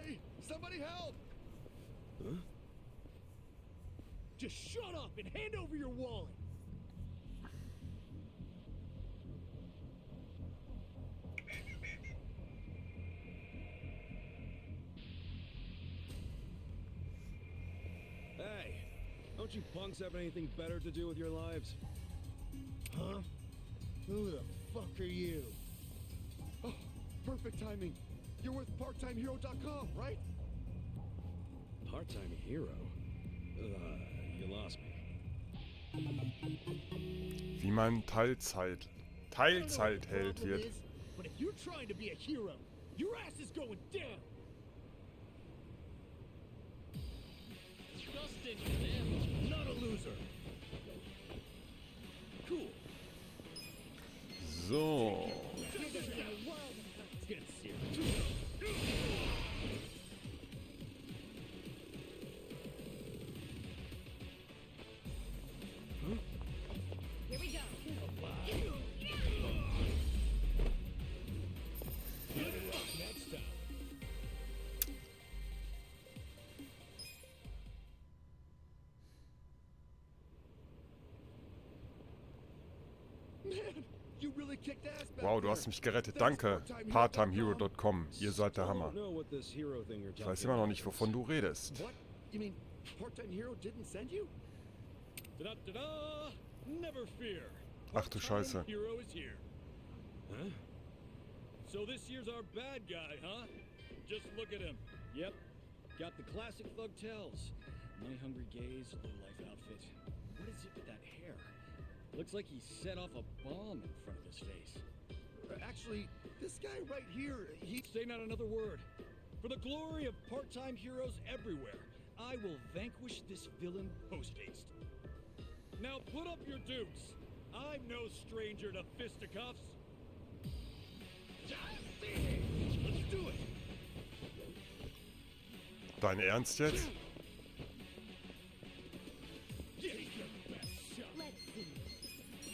Hey, somebody help! Huh? Just shut up and hand over your wallet. Hey, don't you punks have anything better to do with your lives? Huh? Who the fuck are you? Oh, perfect timing. You're with PartTimeHero.com, right? Part-time hero? You lost me. Wie man Teilzeitheld wird. But if you're trying to be a hero, your ass is going down. Justin, not a loser. Cool. So. Get serious. Here we go. Next time. Man, you really kicked ass back Wow, du there. hast mich gerettet. Danke. PartTimeHero.com. Ihr seid der Hammer. Ich weiß immer noch nicht, wovon du redest. What? You mean Part-Time Hero didn't send you? Da-da-da-da! Never fear. Ach du Scheiße. Hero is here. Huh? So this year's our bad guy, huh? Just look at him. Yep. Got the classic thug tells. Money-hungry gaze, low-life outfit. What is it with that hair? Looks like he set off a bomb in front of his face. Actually, this guy right here, he... Say not another word. For the glory of part-time heroes everywhere, I will vanquish this villain post-haste. Now put up your dukes. I'm no stranger to fisticuffs. Let's do it. Dein Ernst jetzt? Yeah, he's got the best shot. Let's see.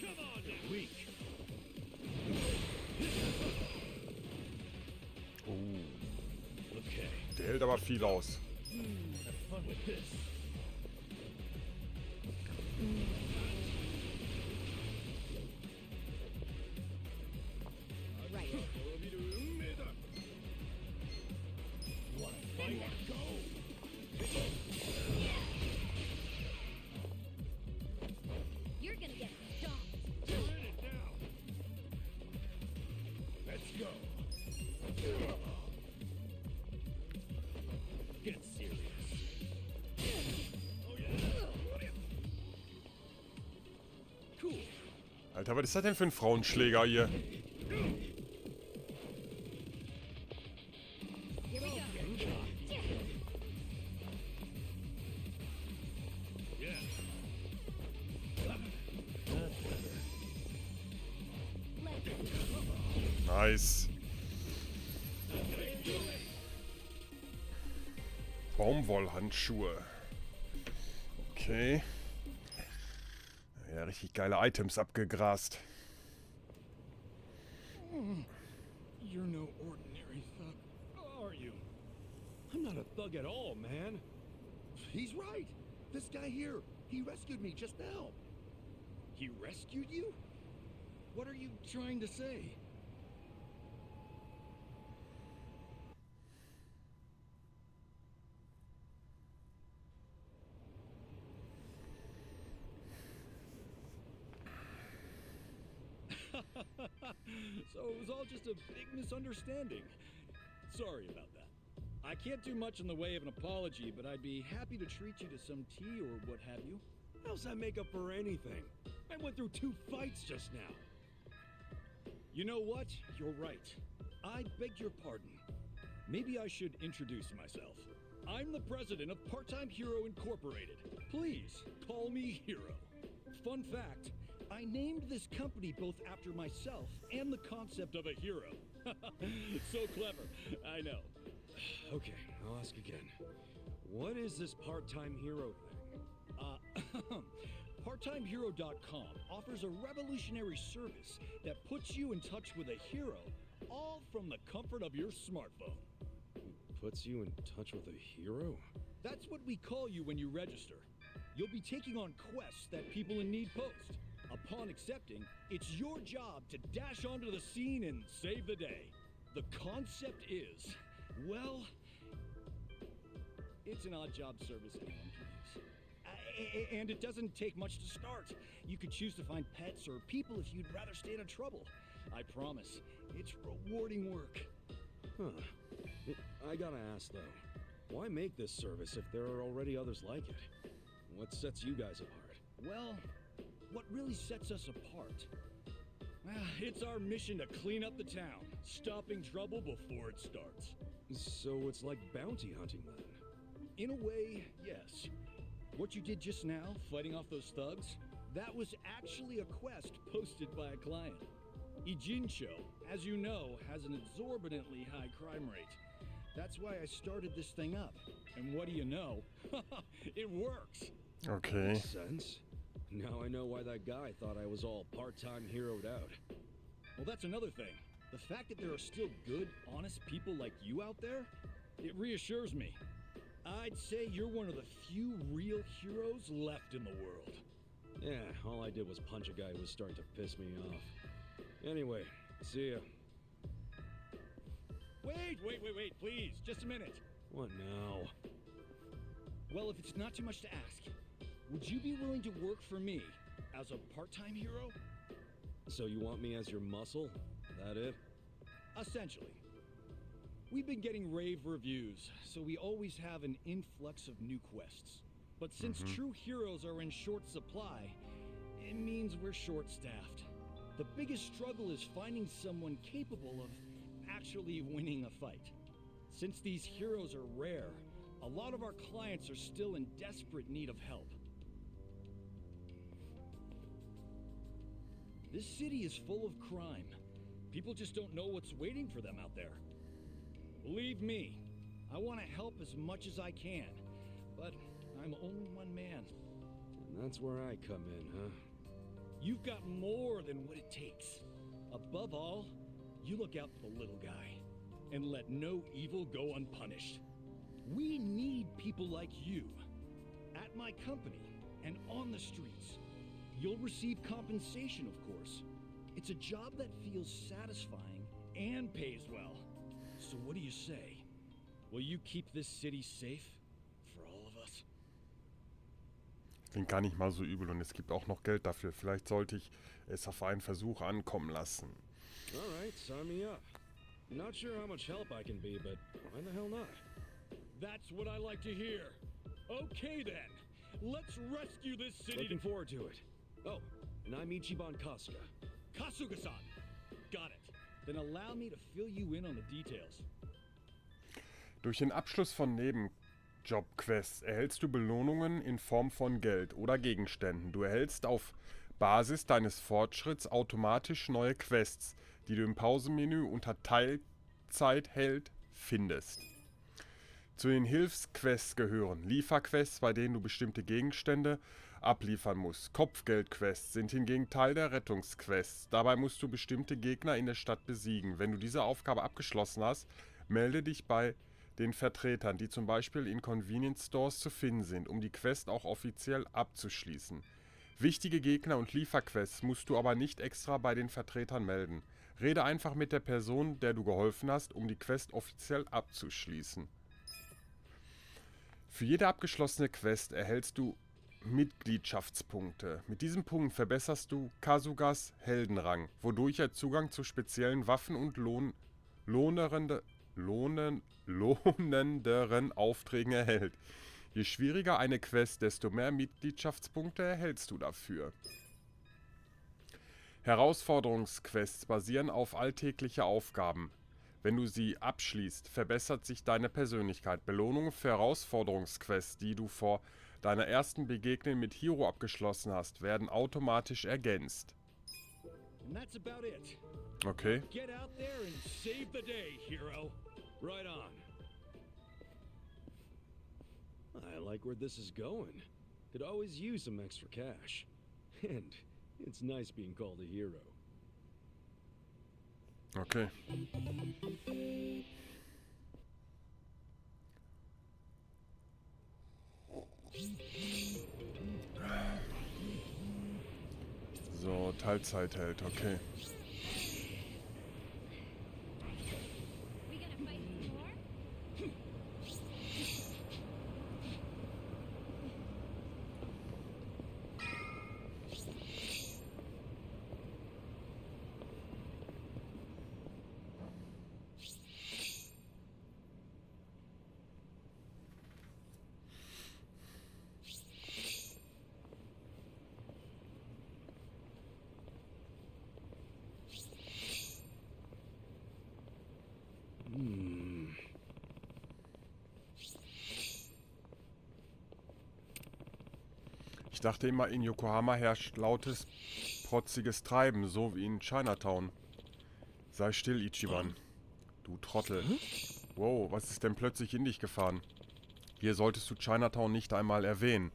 Come on, now. Weak. Okay. Der hält aber viel aus. Have fun with this. Right. Wanna fight? Go. You're gonna get stomped. You're in it now. Let's go. Get serious. Oh yeah. Cool. Alter, was ist das denn für ein Frauenschläger hier? Here we go. Yeah. That's better. Let's Nice. Baumwollhandschuhe. Okay. Ja, richtig geile Items abgegrast. You're no ordinary thug, are you? I'm not a thug at all, man. He's right. This guy here, he rescued me just now. He rescued you? What are you trying to say? So it was all just a big misunderstanding. Sorry about that. I can't do much in the way of an apology, but I'd be happy to treat you to some tea or what have you. How's that make up for anything? I went through 2 fights just now. You know what? You're right. I beg your pardon. Maybe I should introduce myself. I'm the president of Part-Time Hero Incorporated. Please, call me Hero. Fun fact, I named this company both after myself and the concept of a hero. So clever, I know. Okay, I'll ask again. What is this part-time hero thing? PartTimeHero.com offers a revolutionary service that puts you in touch with a hero, all from the comfort of your smartphone. puts you in touch with a hero? That's what we call you when you register. You'll be taking on quests that people in need post. Upon accepting, it's your job to dash onto the scene and save the day. The concept is, well, it's an odd job service anyone can use. And it doesn't take much to start. You could choose to find pets or people if you'd rather stay out of trouble. I promise, it's rewarding work. Huh. I gotta ask, though. Why make this service if there are already others like it? What sets you guys apart? Well, what really sets us apart? It's our mission to clean up the town, stopping trouble before it starts. So it's like bounty hunting, then? In a way, yes. What you did just now, fighting off those thugs, that was actually a quest posted by a client. Ijincho, as you know, has an exorbitantly high crime rate. That's why I started this thing up. And what do you know? It works! Okay. Makes sense. Now I know why that guy thought I was all part-time heroed out. Well, that's another thing. The fact that there are still good, honest people like you out there, it reassures me. I'd say you're one of the few real heroes left in the world. Yeah, all I did was punch a guy who was starting to piss me off. Anyway, see ya. Wait, please, just a minute. What now? Well, if it's not too much to ask, would you be willing to work for me as a part-time hero? So you want me as your muscle? That it? Essentially. We've been getting rave reviews, so we always have an influx of new quests. But since true heroes are in short supply, it means we're short-staffed. The biggest struggle is finding someone capable of actually winning a fight. Since these heroes are rare, a lot of our clients are still in desperate need of help. This city is full of crime. People just don't know what's waiting for them out there. Believe me, I want to help as much as I can, but I'm only one man. And that's where I come in, huh? You've got more than what it takes. Above all, you look out for the little guy, and let no evil go unpunished. We need people like you. At my company, and on the streets. You'll receive compensation, of course. It's a job that feels satisfying and pays well. So what do you say? Will you keep this city safe for all of us? Klingt gar nicht mal so übel und es gibt auch noch Geld dafür. Vielleicht sollte ich es auf einen Versuch ankommen lassen. Alright, sign me up. Not sure how much help I can be, but why the hell not? That's what I like to hear. Okay then, let's rescue this city. Looking forward to it. Oh, and I'm Ichiban Kasuga. Kasuga-san! Got it. Then allow me to fill you in on the details. Durch den Abschluss von Nebenjob-Quests erhältst du Belohnungen in Form von Geld oder Gegenständen. Du erhältst auf Basis deines Fortschritts automatisch neue Quests, die du im Pausenmenü unter Teilzeitheld findest. Zu den Hilfsquests gehören Lieferquests, bei denen du bestimmte Gegenstände abliefern musst. Kopfgeldquests sind hingegen Teil der Rettungsquests. Dabei musst du bestimmte Gegner in der Stadt besiegen. Wenn du diese Aufgabe abgeschlossen hast, melde dich bei den Vertretern, die zum Beispiel in Convenience Stores zu finden sind, um die Quest auch offiziell abzuschließen. Wichtige Gegner und Lieferquests musst du aber nicht extra bei den Vertretern melden. Rede einfach mit der Person, der du geholfen hast, um die Quest offiziell abzuschließen. Für jede abgeschlossene Quest erhältst du Mitgliedschaftspunkte. Mit diesen Punkten verbesserst du Kasugas Heldenrang, wodurch er Zugang zu speziellen Waffen und lohnenderen Aufträgen erhält. Je schwieriger eine Quest, desto mehr Mitgliedschaftspunkte erhältst du dafür. Herausforderungsquests basieren auf alltägliche Aufgaben. Wenn du sie abschließt, verbessert sich deine Persönlichkeit. Belohnungen für Herausforderungsquests, die du vor deiner ersten Begegnung mit Hiro abgeschlossen hast, werden automatisch ergänzt. And that's about it. Okay. Get out there and save the day, hero. Right on. I like where this is going. Could always use some extra cash. And it's nice being called a hero. Okay. Teilzeit hält, okay. We gonna fight some more? Ich dachte immer, in Yokohama herrscht lautes, protziges Treiben, so wie in Chinatown. Sei still, Ichiban. Du Trottel. Wow, was ist denn plötzlich in dich gefahren? Hier solltest du Chinatown nicht einmal erwähnen.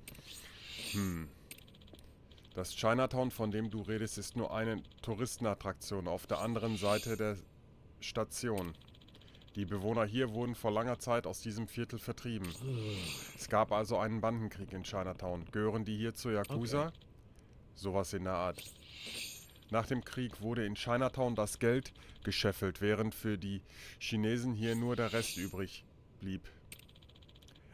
Das Chinatown, von dem du redest, ist nur eine Touristenattraktion auf der anderen Seite der Station. Die Bewohner hier wurden vor langer Zeit aus diesem Viertel vertrieben. Es gab also einen Bandenkrieg in Chinatown. Gehören die hier zur Yakuza? Sowas in der Art. Nach dem Krieg wurde in Chinatown das Geld gescheffelt, während für die Chinesen hier nur der Rest übrig blieb.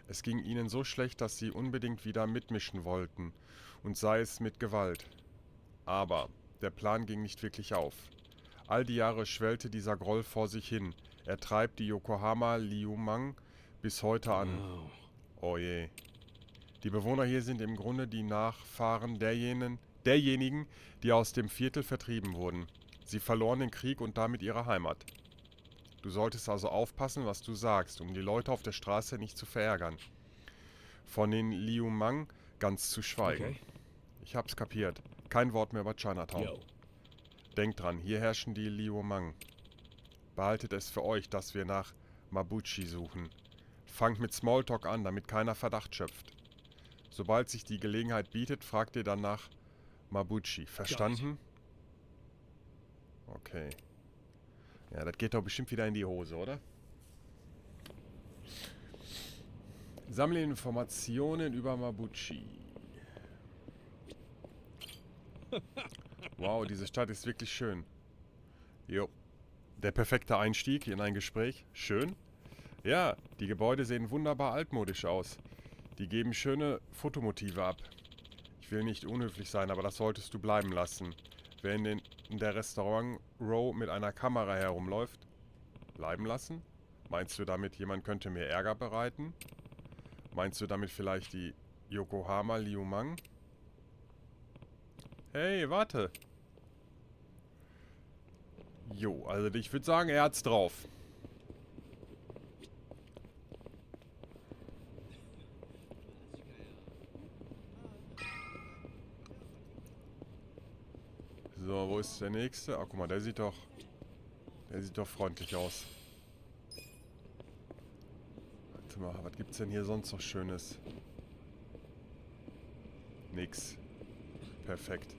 Es ging ihnen so schlecht, dass sie unbedingt wieder mitmischen wollten, und sei es mit Gewalt. Aber der Plan ging nicht wirklich auf. All die Jahre schwellte dieser Groll vor sich hin. Er treibt die Yokohama Liumang bis heute an. Oh je. Die Bewohner hier sind im Grunde die Nachfahren derjenigen, die aus dem Viertel vertrieben wurden. Sie verloren den Krieg und damit ihre Heimat. Du solltest also aufpassen, was du sagst, um die Leute auf der Straße nicht zu verärgern. Von den Liumang ganz zu schweigen. Okay. Ich hab's kapiert. Kein Wort mehr über Chinatown. Yo. Denkt dran, hier herrschen die Liumang. Behaltet es für euch, dass wir nach Mabuchi suchen. Fangt mit Smalltalk an, damit keiner Verdacht schöpft. Sobald sich die Gelegenheit bietet, fragt ihr dann nach Mabuchi. Verstanden? Okay. Ja, das geht doch bestimmt wieder in die Hose, oder? Sammle Informationen über Mabuchi. Wow, diese Stadt ist wirklich schön. Jo. Der perfekte Einstieg in ein Gespräch. Schön. Ja, die Gebäude sehen wunderbar altmodisch aus. Die geben schöne Fotomotive ab. Ich will nicht unhöflich sein, aber das solltest du bleiben lassen. Wer in der Restaurant-Row mit einer Kamera herumläuft, bleiben lassen? Meinst du damit, jemand könnte mir Ärger bereiten? Meinst du damit vielleicht die Yokohama Liumang? Hey, warte. Jo, also ich würde sagen, er hat's drauf. So, wo ist der nächste? Ah, guck mal, der sieht doch freundlich aus. Warte mal, was gibt's denn hier sonst noch Schönes? Nix. Perfekt.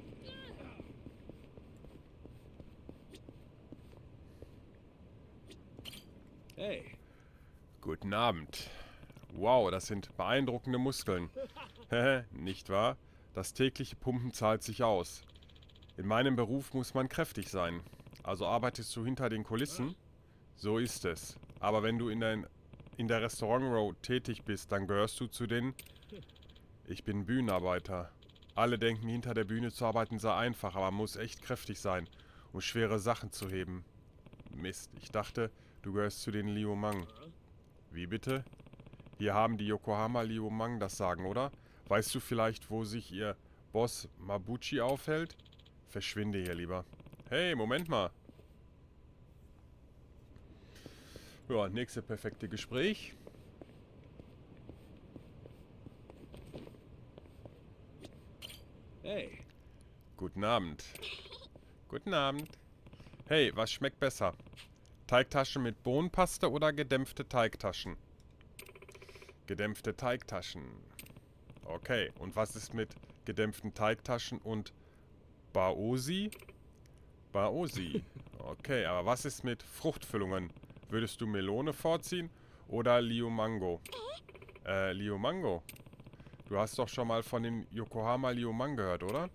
Hey. Guten Abend. Wow, das sind beeindruckende Muskeln. Nicht wahr? Das tägliche Pumpen zahlt sich aus. In meinem Beruf muss man kräftig sein. Also arbeitest du hinter den Kulissen? So ist es. Aber wenn du in der Restaurant-Row tätig bist, dann gehörst du zu den... Ich bin Bühnenarbeiter. Alle denken, hinter der Bühne zu arbeiten sei einfach, aber man muss echt kräftig sein, um schwere Sachen zu heben. Mist, ich dachte, du gehörst zu den Liumang. Wie bitte? Hier haben die Yokohama Liumang das Sagen, oder? Weißt du vielleicht, wo sich ihr Boss Mabuchi aufhält? Verschwinde hier lieber. Hey, Moment mal. Ja, nächste perfekte Gespräch. Hey. Guten Abend. Guten Abend. Hey, was schmeckt besser? Teigtaschen mit Bohnenpaste oder gedämpfte Teigtaschen? Gedämpfte Teigtaschen. Okay, und was ist mit gedämpften Teigtaschen und Baozi? Baozi. Okay, aber was ist mit Fruchtfüllungen? Würdest du Melone vorziehen oder Liumango? Liumango? Du hast doch schon mal von den Yokohama Liumang gehört, oder?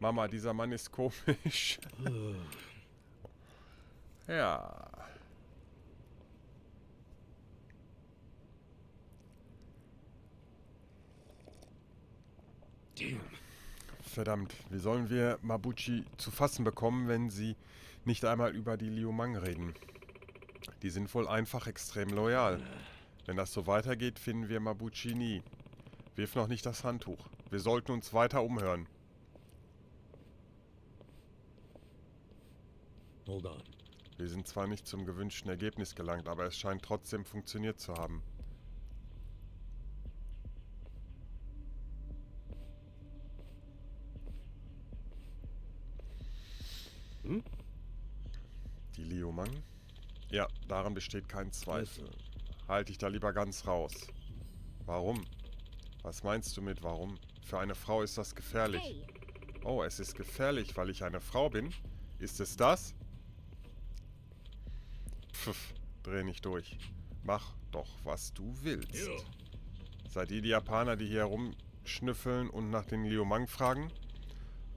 Mama, dieser Mann ist komisch. Ja. Damn. Verdammt, wie sollen wir Mabuchi zu fassen bekommen, wenn sie nicht einmal über die Liumang reden? Die sind wohl einfach extrem loyal. Wenn das so weitergeht, finden wir Mabuchi nie. Wirf noch nicht das Handtuch. Wir sollten uns weiter umhören. Hold on. Wir sind zwar nicht zum gewünschten Ergebnis gelangt, aber es scheint trotzdem funktioniert zu haben. Hm? Die Liumang? Ja, daran besteht kein Zweifel. Halt dich da lieber ganz raus. Warum? Was meinst du mit warum? Für eine Frau ist das gefährlich. Hey, Oh, es ist gefährlich, weil ich eine Frau bin? Ist es das? Pfiff, dreh nicht durch. Mach doch, was du willst. Seid ihr die Japaner, die hier herumschnüffeln und nach den Liumang fragen?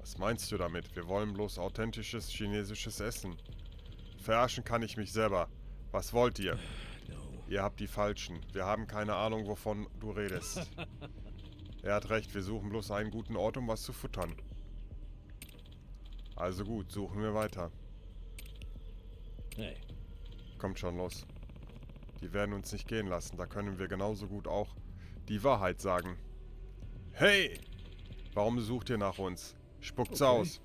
Was meinst du damit? Wir wollen bloß authentisches chinesisches Essen. Verarschen kann ich mich selber. Was wollt ihr? Ihr habt die Falschen. Wir haben keine Ahnung, wovon du redest. Er hat recht, wir suchen bloß einen guten Ort, um was zu futtern. Also gut, suchen wir weiter. Hey, Kommt schon, los. Die werden uns nicht gehen lassen. Da können wir genauso gut auch die Wahrheit sagen. Hey! Warum sucht ihr nach uns? Spuckt's aus.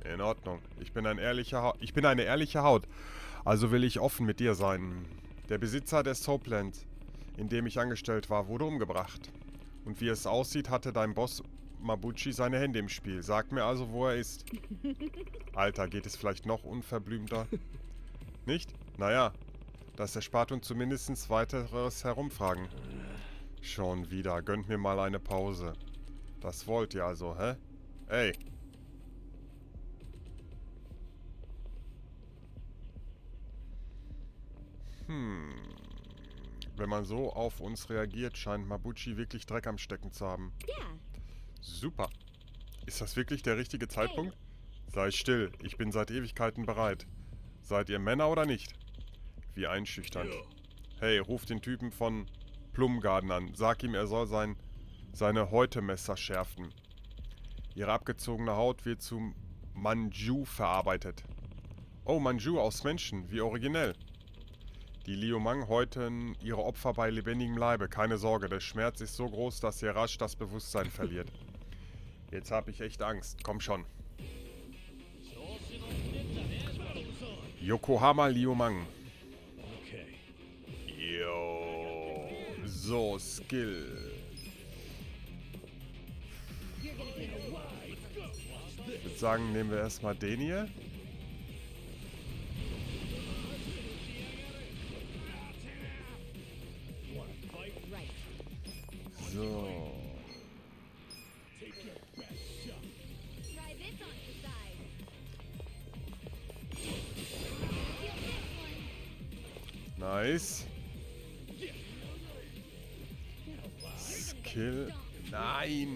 In Ordnung. Ich bin eine ehrliche Haut. Also will ich offen mit dir sein. Der Besitzer des Soapland, in dem ich angestellt war, wurde umgebracht. Und wie es aussieht, hatte dein Boss Mabuchi seine Hände im Spiel. Sag mir also, wo er ist. Alter, geht es vielleicht noch unverblümter? Nicht? Naja, das erspart uns zumindest weiteres Herumfragen. Schon wieder. Gönnt mir mal eine Pause. Das wollt ihr also, hä? Ey. Wenn man so auf uns reagiert, scheint Mabuchi wirklich Dreck am Stecken zu haben. yeah. Super. Ist das wirklich der richtige Zeitpunkt? Sei still, ich bin seit Ewigkeiten bereit. Seid ihr Männer oder nicht? Wie einschüchternd. Hey, ruf den Typen von Plumgarden an. Sag ihm, er soll seine Häutemesser schärfen. Ihre abgezogene Haut wird zu Manju verarbeitet. Oh, Manju aus Menschen, wie originell. Die Liumang häuten ihre Opfer bei lebendigem Leibe. Keine Sorge, der Schmerz ist so groß, dass ihr rasch das Bewusstsein verliert. Jetzt hab ich echt Angst. Komm schon. Yokohama Liumang. okay. Yo. So, Skill. Ich würde sagen, nehmen wir erstmal den hier. So. Try this on your side. Feel this one. Nice. Skill. Nein.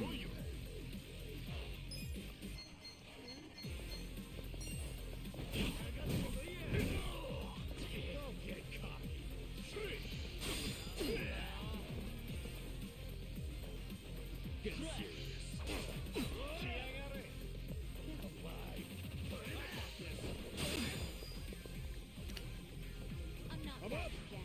I'm not backing down.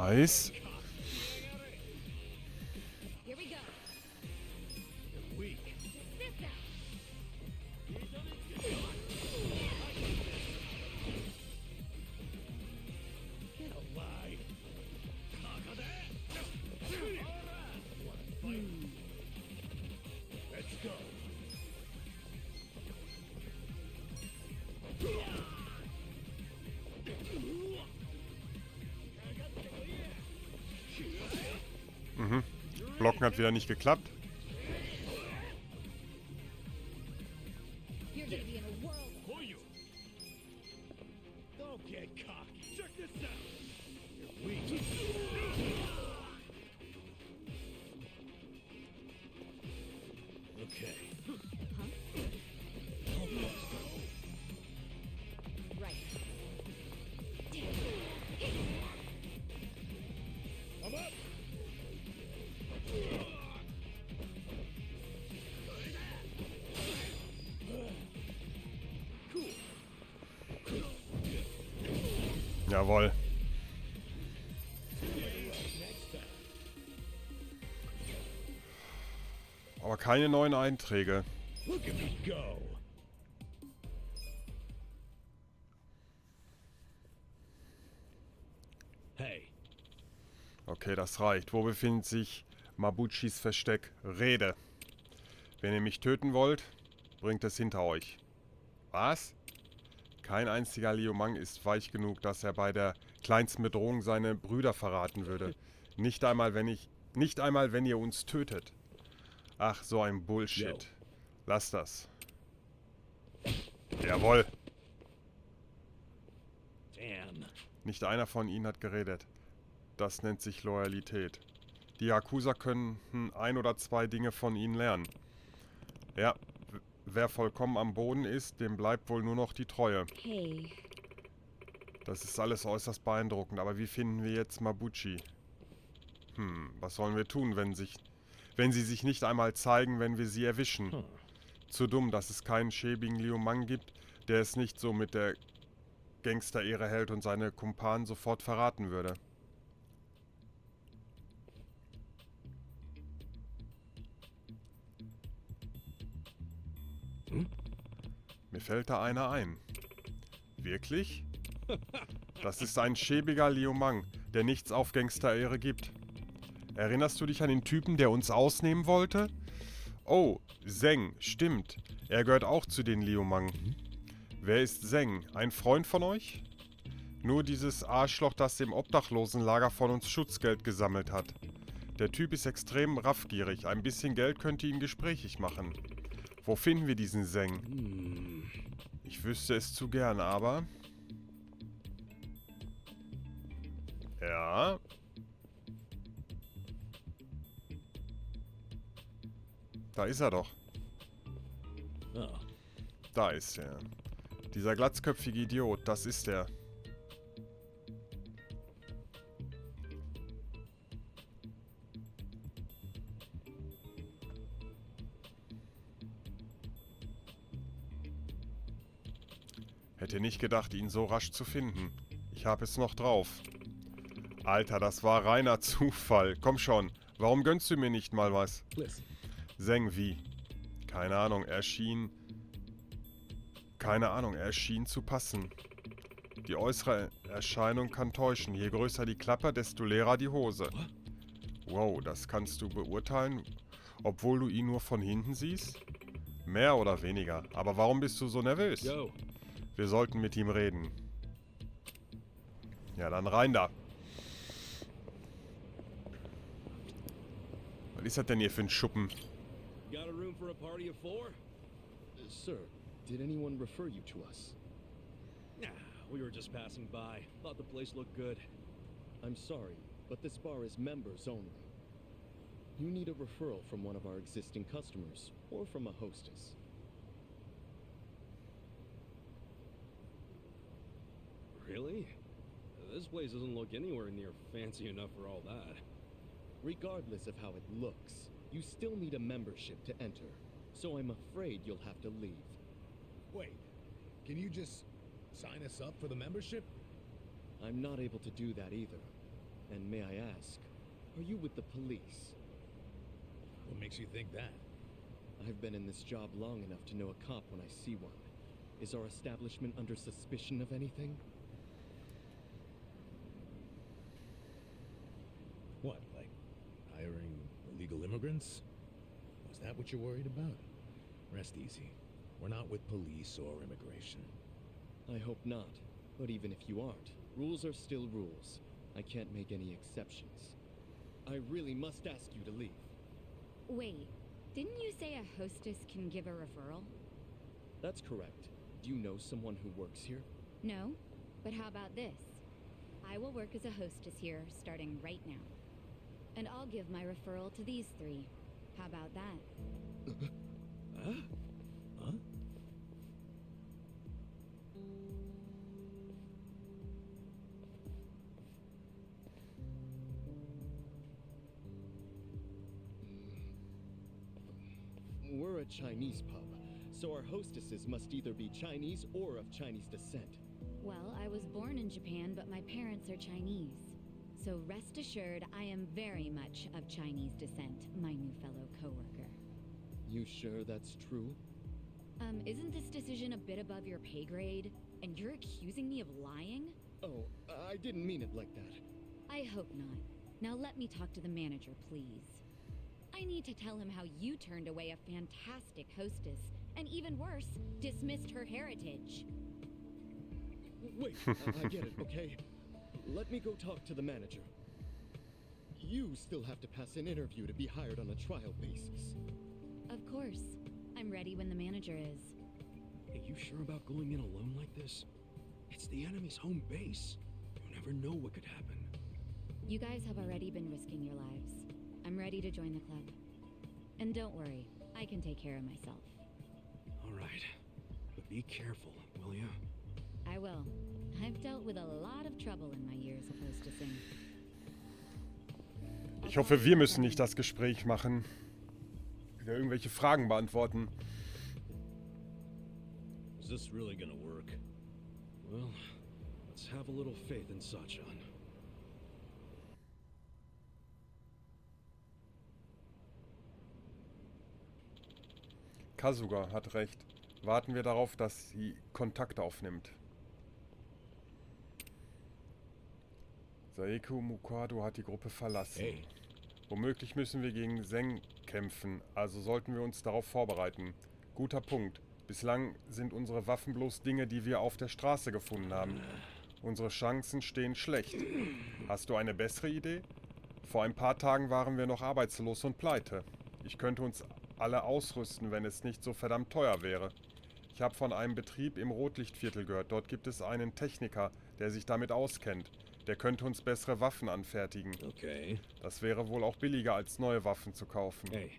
Nice. Here we go. You're weak. This out. Get alive. Let's go. Blocken hat wieder nicht geklappt. You're gonna be in a whirlwind. For you. Don't get cocky. Check this out. You're weak. Okay. Right. I'm up. Jawohl. Aber keine neuen Einträge. Look at me go. Hey. Okay, das reicht. Wo befindet sich Mabuchis Versteck? Rede. Wenn ihr mich töten wollt, bringt es hinter euch. Was? Kein einziger Liumang ist weich genug, dass er bei der kleinsten Bedrohung seine Brüder verraten würde. Nicht einmal, wenn ihr uns tötet. Ach, so ein Bullshit. Yo. Lasst das. Jawohl. Damn. Nicht einer von ihnen hat geredet. Das nennt sich Loyalität. Die Yakuza können ein oder zwei Dinge von ihnen lernen. Ja, wer vollkommen am Boden ist, dem bleibt wohl nur noch die Treue. Hey. Das ist alles äußerst beeindruckend, aber wie finden wir jetzt Mabuchi? Was sollen wir tun, wenn sie sich nicht einmal zeigen, wenn wir sie erwischen? Zu dumm, dass es keinen schäbigen Liumang gibt, der es nicht so mit der Gangster-Ehre hält und seine Kumpanen sofort verraten würde. Mir fällt da einer ein. Wirklich? Das ist ein schäbiger Liumang, der nichts auf Gangster-Ehre gibt. Erinnerst du dich an den Typen, der uns ausnehmen wollte? Oh, Zeng, stimmt. Er gehört auch zu den Liumang. Wer ist Zeng? Ein Freund von euch? Nur dieses Arschloch, das im Obdachlosenlager von uns Schutzgeld gesammelt hat. Der Typ ist extrem raffgierig. Ein bisschen Geld könnte ihn gesprächig machen. Wo finden wir diesen Zeng? Ich wüsste es zu gern, aber... Ja... Da ist er doch. Oh. Da ist er. Dieser glatzköpfige Idiot, das ist er. Hätte nicht gedacht, ihn so rasch zu finden. Ich habe es noch drauf. Alter, das war reiner Zufall. Komm schon, warum gönnst du mir nicht mal was? Listen. Zeng wie? Keine Ahnung, er schien zu passen. Die äußere Erscheinung kann täuschen. Je größer die Klappe, desto leerer die Hose. Wow, das kannst du beurteilen, obwohl du ihn nur von hinten siehst? Mehr oder weniger. Aber warum bist du so nervös? Yo. Wir sollten mit ihm reden. Ja, dann rein da. Was ist das denn hier für ein Schuppen? Got a room for a party of 4? Sir, did anyone refer you to us? Nah, we were just passing by. Thought the place looked good. I'm sorry, but this bar is members only. You need a referral from one of our existing customers, or from a hostess. Really? This place doesn't look anywhere near fancy enough for all that. Regardless of how it looks, you still need a membership to enter, so I'm afraid you'll have to leave. Wait, can you just sign us up for the membership? I'm not able to do that either. And may I ask, are you with the police? What makes you think that? I've been in this job long enough to know a cop when I see one. Is our establishment under suspicion of anything? What, like hiring illegal immigrants? Was that what you're worried about? Rest easy. We're not with police or immigration. I hope not. But even if you aren't, rules are still rules. I can't make any exceptions. I really must ask you to leave. Wait, didn't you say a hostess can give a referral? That's correct. Do you know someone who works here? No, but how about this? I will work as a hostess here starting right now. And I'll give my referral to these three. How about that? Huh? Huh? We're a Chinese pub, so our hostesses must either be Chinese or of Chinese descent. Well, I was born in Japan, but my parents are Chinese. So rest assured, I am very much of Chinese descent, my new fellow coworker. You sure that's true? Isn't this decision a bit above your pay grade? And you're accusing me of lying? Oh, I didn't mean it like that. I hope not. Now let me talk to the manager, please. I need to tell him how you turned away a fantastic hostess, and even worse, dismissed her heritage. Wait, I get it, okay? Let me go talk to the manager. You still have to pass an interview to be hired on a trial basis. Of course. I'm ready when the manager is. Are you sure about going in alone like this? It's the enemy's home base. You never know what could happen. You guys have already been risking your lives. I'm ready to join the club. And don't worry, I can take care of myself. All right. But be careful, will ya? I will. I've dealt with a lot of trouble in my years of hostessing. Ich hoffe, wir müssen nicht das Gespräch machen. Wieder irgendwelche Fragen beantworten. Is this really gonna work? Well, let's have a little faith in Sachan. Kasuga hat recht. Warten wir darauf, dass sie Kontakt aufnimmt. Saeko Mukado hat die Gruppe verlassen. Hey. Womöglich müssen wir gegen Zeng kämpfen, also sollten wir uns darauf vorbereiten. Guter Punkt. Bislang sind unsere Waffen bloß Dinge, die wir auf der Straße gefunden haben. Unsere Chancen stehen schlecht. Hast du eine bessere Idee? Vor ein paar Tagen waren wir noch arbeitslos und pleite. Ich könnte uns alle ausrüsten, wenn es nicht so verdammt teuer wäre. Ich habe von einem Betrieb im Rotlichtviertel gehört. Dort gibt es einen Techniker, der sich damit auskennt. Der könnte uns bessere Waffen anfertigen. Okay. Das wäre wohl auch billiger, als neue Waffen zu kaufen. Hey.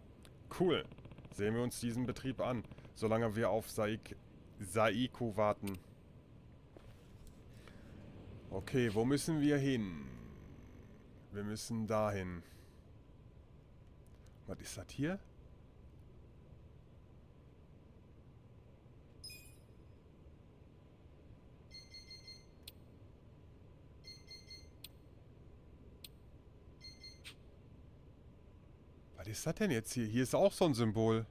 Cool. Sehen wir uns diesen Betrieb an, solange wir auf Saiko warten. Okay, wo müssen wir hin? Wir müssen dahin. Was ist das hier? Was ist das denn jetzt hier? Hier ist auch so ein Symbol.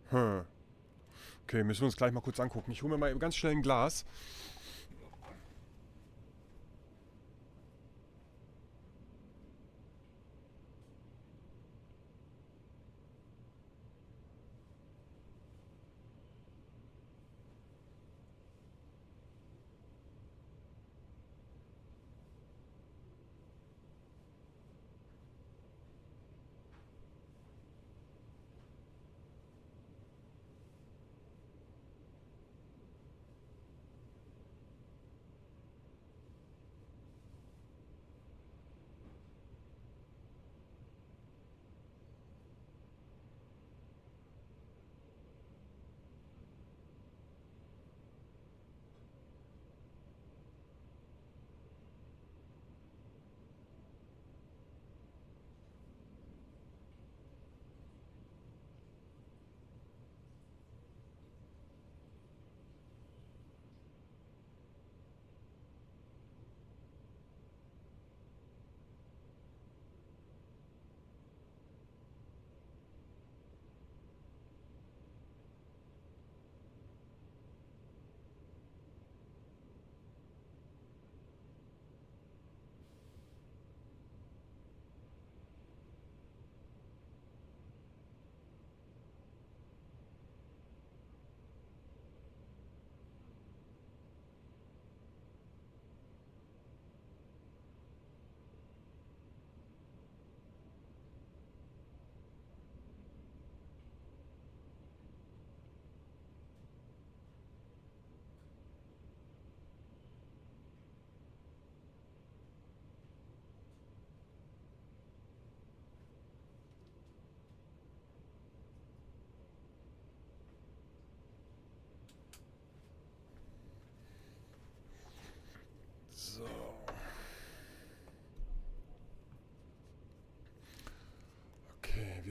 Okay, müssen wir uns gleich mal kurz angucken. Ich hole mir mal eben ganz schnell ein Glas.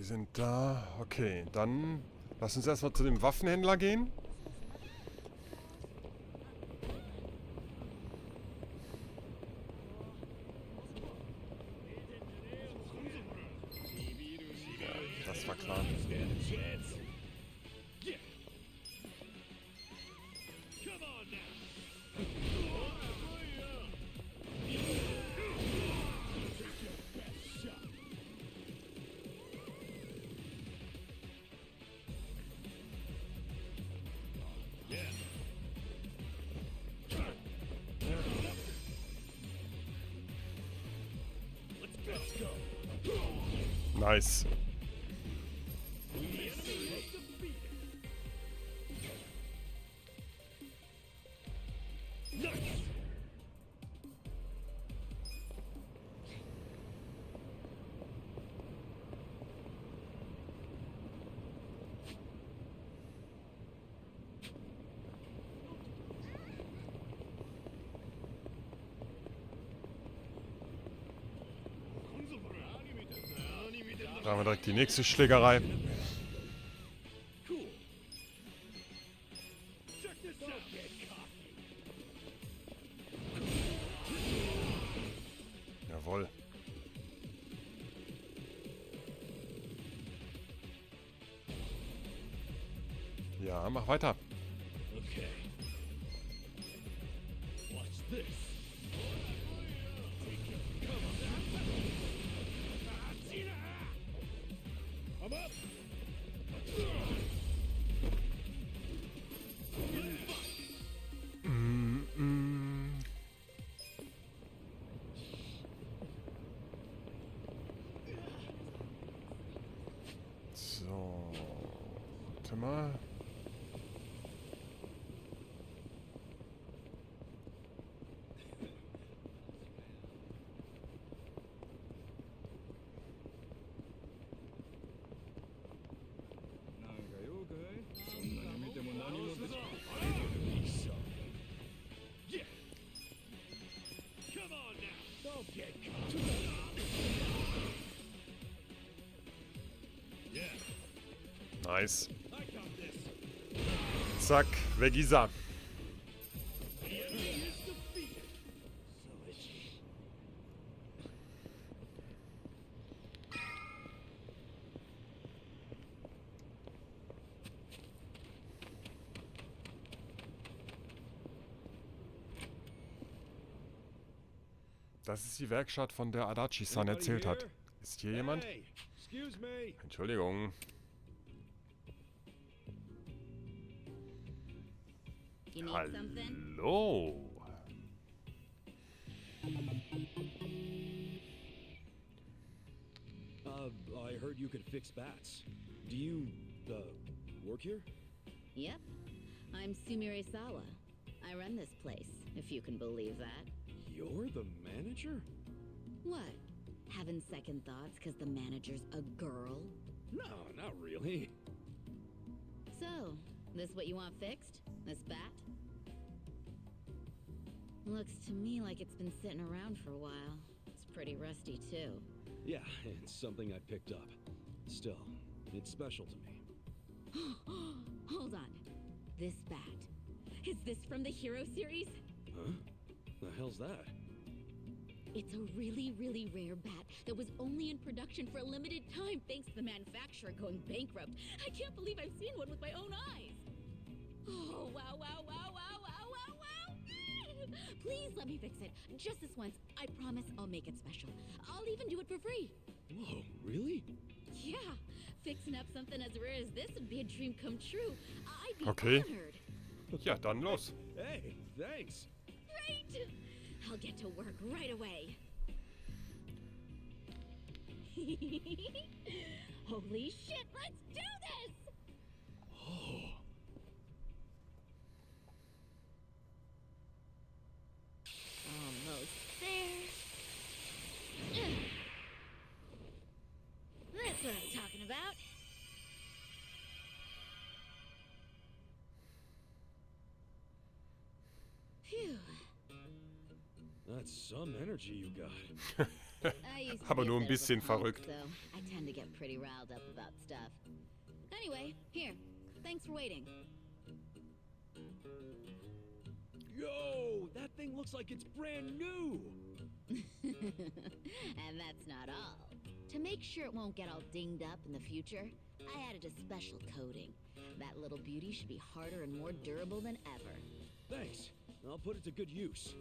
sind da. Okay, dann lass uns erstmal zu dem Waffenhändler gehen. Ja, das war klar. Nice. Da haben wir direkt die nächste Schlägerei. Jawohl. Ja, mach weiter. Okay. Watch this. I'm up. So. Warte mal. Nice. Zack, weg ist er. Das ist die Werkstatt, von der Adachi-san erzählt hat. Ist hier jemand? Hey, excuse me. Entschuldigung. You need something? Hallo. I heard you could fix bats. Do you, work here? Yep. I'm Sumire Sawa. I run this place, if you can believe that. You're the manager? What? Having second thoughts because the manager's a girl? No, not really. So, this what you want fixed? This bat? Looks to me like it's been sitting around for a while. It's pretty rusty too. Yeah, it's something I picked up. Still, it's special to me. Hold on. This bat. Is this from the Hero series? Huh? The hell's that? It's a really, really rare bat that was only in production for a limited time thanks to the manufacturer going bankrupt. I can't believe I've seen one with my own eyes. Oh, wow, wow, wow, wow, wow, wow, wow. Please let me fix it. Just this once. I promise I'll make it special. I'll even do it for free. Whoa, really? Yeah. Fixing up something as rare as this would be a dream come true. I'd be Okay. honored. Ja, dann los. Hey, thanks. Great! I'll get to work right away. Holy shit, let's do this! Oh. Almost there. That's what I'm talking about. Phew. That That's some energy you got. I used to Aber be nur a ein bit of a bisschen punk, verrückt. So I tend to get pretty riled up about stuff. Anyway, here. Thanks for waiting. Yo, that thing looks like it's brand new. And that's not all. To make sure it won't get all dinged up in the future, I added a special coating. That little beauty should be harder and more durable than ever. Thanks. I'll put it to good use.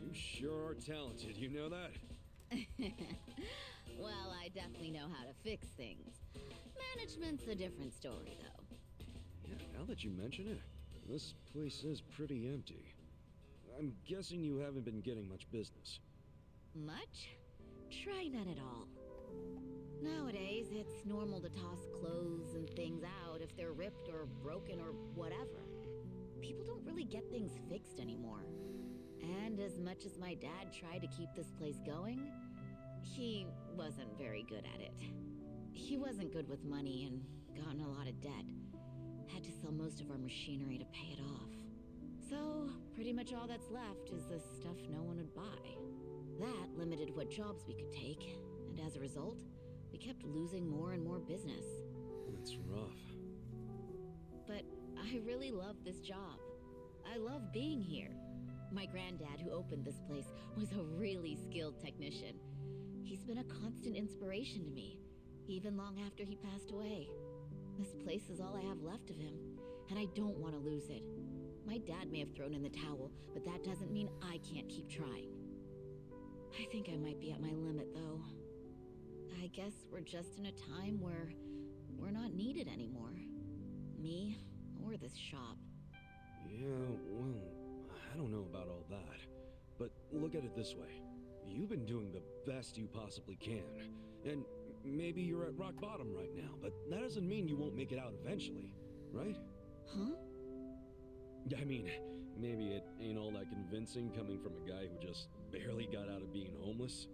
You sure are talented, you know that? Well, I definitely know how to fix things. Management's a different story, though. Yeah, now that you mention it, this place is pretty empty. I'm guessing you haven't been getting much business. Much? Try none at all. Nowadays, it's normal to toss clothes and things out if they're ripped or broken or whatever. People don't really get things fixed anymore. And as much as my dad tried to keep this place going, he wasn't very good at it. He wasn't good with money and got in a lot of debt. Had to sell most of our machinery to pay it off. So, pretty much all that's left is the stuff no one would buy. That limited what jobs we could take, and as a result, we kept losing more and more business. That's rough. But I really love this job. I love being here. My granddad, who opened this place, was a really skilled technician. He's been a constant inspiration to me, even long after he passed away. This place is all I have left of him, and I don't want to lose it. My dad may have thrown in the towel, but that doesn't mean I can't keep trying. I think I might be at my limit, though. I guess we're just in a time where we're not needed anymore. Me, or this shop. Yeah, well, I don't know about all that. But look at it this way. You've been doing the best you possibly can. And maybe you're at rock bottom right now, but that doesn't mean you won't make it out eventually, right? Huh? I mean, maybe it ain't all that convincing coming from a guy who just barely got out of being homeless.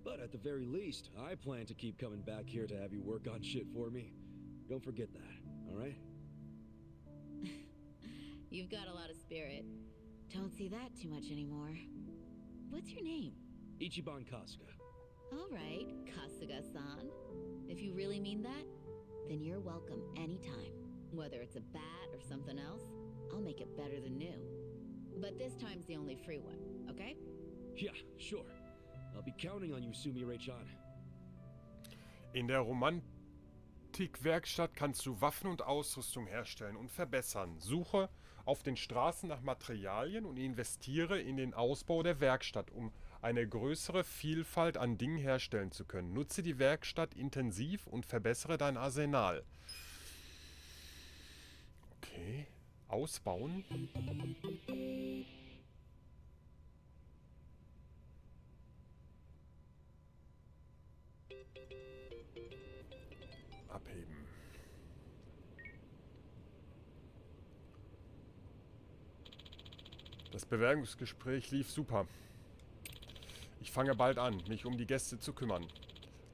But at the very least, I plan to keep coming back here to have you work on shit for me. Don't forget that, alright? You've got a lot of spirit. Don't see that too much anymore. What's your name? Ichiban Kasuga. All right, Kasuga-san. If you really mean that, then you're welcome anytime. Whether it's a bat or something else, I'll make it better than new. But this time's the only free one, okay? Yeah, sure. I'll be counting on you, Sumire-chan. In der Romantikwerkstatt kannst du Waffen und Ausrüstung herstellen und verbessern. Suche auf den Straßen nach Materialien und investiere in den Ausbau der Werkstatt, um eine größere Vielfalt an Dingen herstellen zu können. Nutze die Werkstatt intensiv und verbessere dein Arsenal. Okay. Ausbauen. Abheben. Das Bewerbungsgespräch lief super. Ich fange bald an, mich um die Gäste zu kümmern.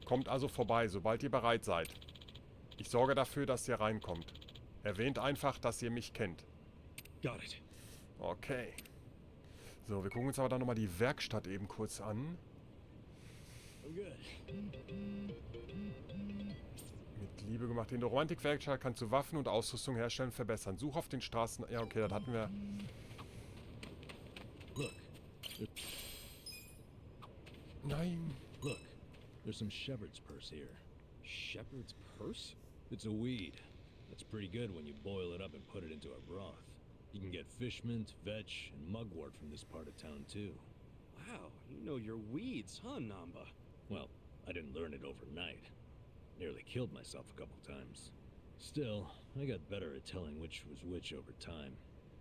Kommt also vorbei, sobald ihr bereit seid. Ich sorge dafür, dass ihr reinkommt. Erwähnt einfach, dass ihr mich kennt. Got it. Okay. So, wir gucken uns aber dann nochmal die Werkstatt eben kurz an. I'm good. Mit Liebe gemacht. In der Romantikwerkstatt kannst du Waffen und Ausrüstung herstellen und verbessern. Such auf den Straßen... Ja, okay, das hatten wir... Look. Nein. Look. There's some shepherd's purse here. Shepherd's purse? It's a weed. That's pretty good when you boil it up and put it into a broth. You can get fish mint, vetch, and mugwort from this part of town, too. Wow, you know your weeds, huh, Namba? Well, I didn't learn it overnight. Nearly killed myself a couple times. Still, I got better at telling which was which over time.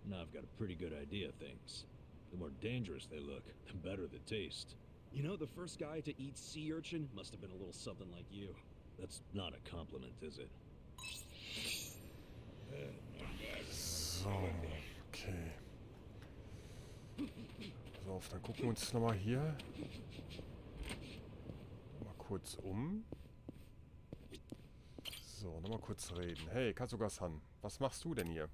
Now I've got a pretty good idea of things. The more dangerous they look, the better the taste. You know, the first guy to eat sea urchin must have been a little something like you. That's not a compliment, is it? So, okay. Pass auf, dann gucken wir uns nochmal hier mal kurz um. So, nochmal kurz reden. Hey, Kasuga-san, was machst du denn hier?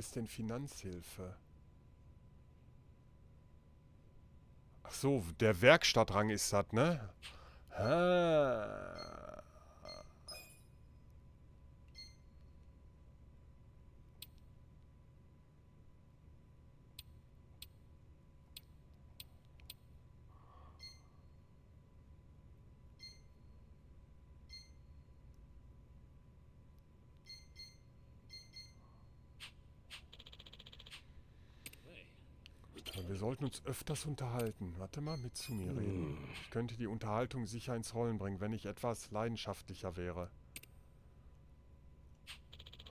heißt denn Finanzhilfe? Ach so, der Werkstattrang ist das, ne? Ah. Wir sollten uns öfters unterhalten. Warte mal, mit zu mir reden. Ich könnte die Unterhaltung sicher ins Rollen bringen, wenn ich etwas leidenschaftlicher wäre.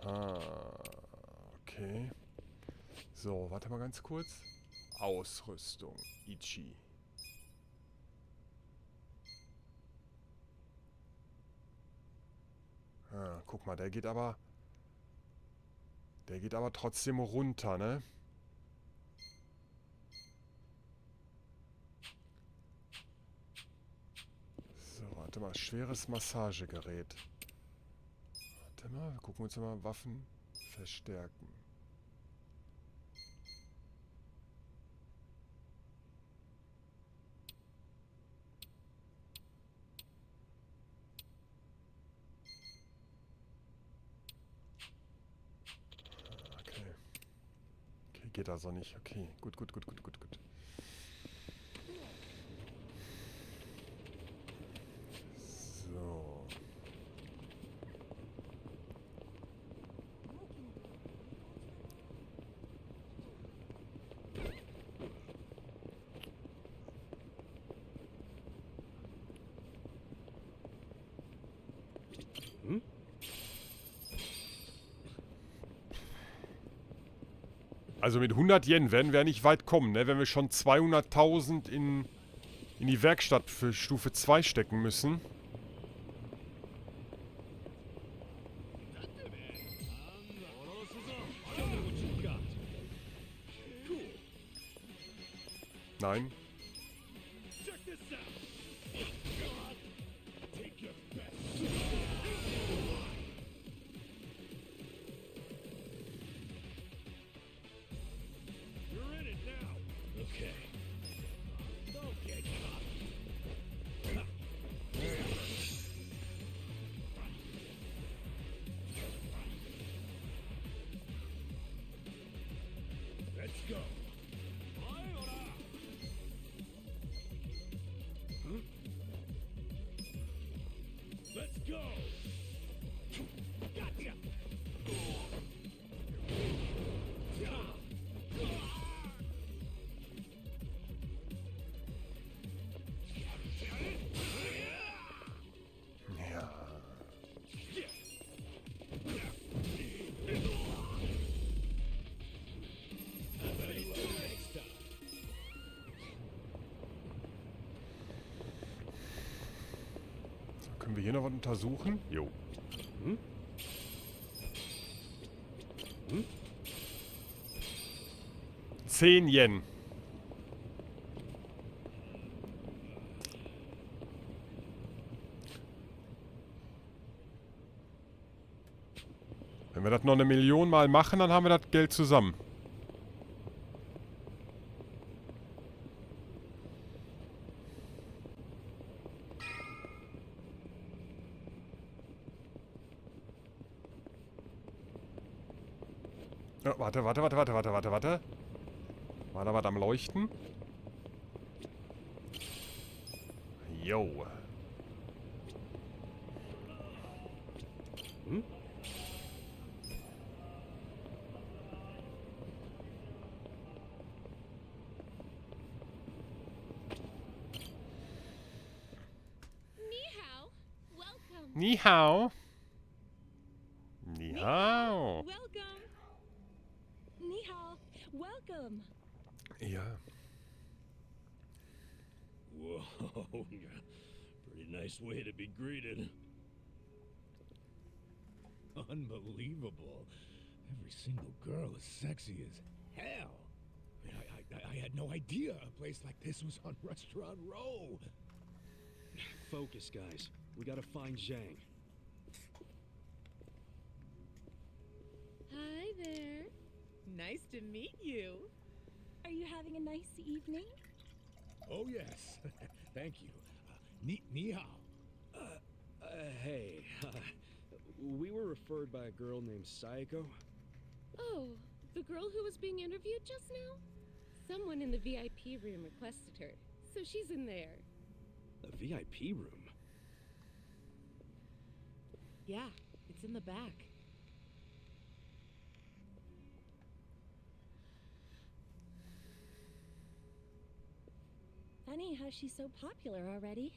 Ah, okay. So, warte mal ganz kurz. Ausrüstung. Ichi. Ah, guck mal, der geht aber trotzdem runter, ne? So, warte mal, schweres Massagegerät. Warte mal, wir gucken uns mal Waffen verstärken. Okay. Okay, geht also nicht. Okay, gut. So. Also mit 100 Yen werden wir nicht weit kommen, ne? Wenn wir schon 200.000 in die Werkstatt für Stufe 2 stecken müssen. Nein. Können wir hier noch was untersuchen? Jo. 10 Yen. Wenn wir das noch 1.000.000 Mal machen, dann haben wir das Geld zusammen. Oh, warte. War da was am Leuchten? Jo. Ni hao. Ni hao. Welcome. Ni hao. Welcome. Ja. Whoa, pretty nice way to be greeted. Unbelievable. Every single girl is sexy as hell. I had no idea a place like this was on Restaurant Row. Focus, guys. We gotta find Zhang. Hi there. Nice to meet you. Are you having a nice evening? Oh, yes. Thank you. Ni hao. Hey. We were referred by a girl named Sayako. Oh, the girl who was being interviewed just now? Someone in the VIP room requested her, so she's in there. A VIP room? Yeah, it's in the back. Funny how she's so popular already.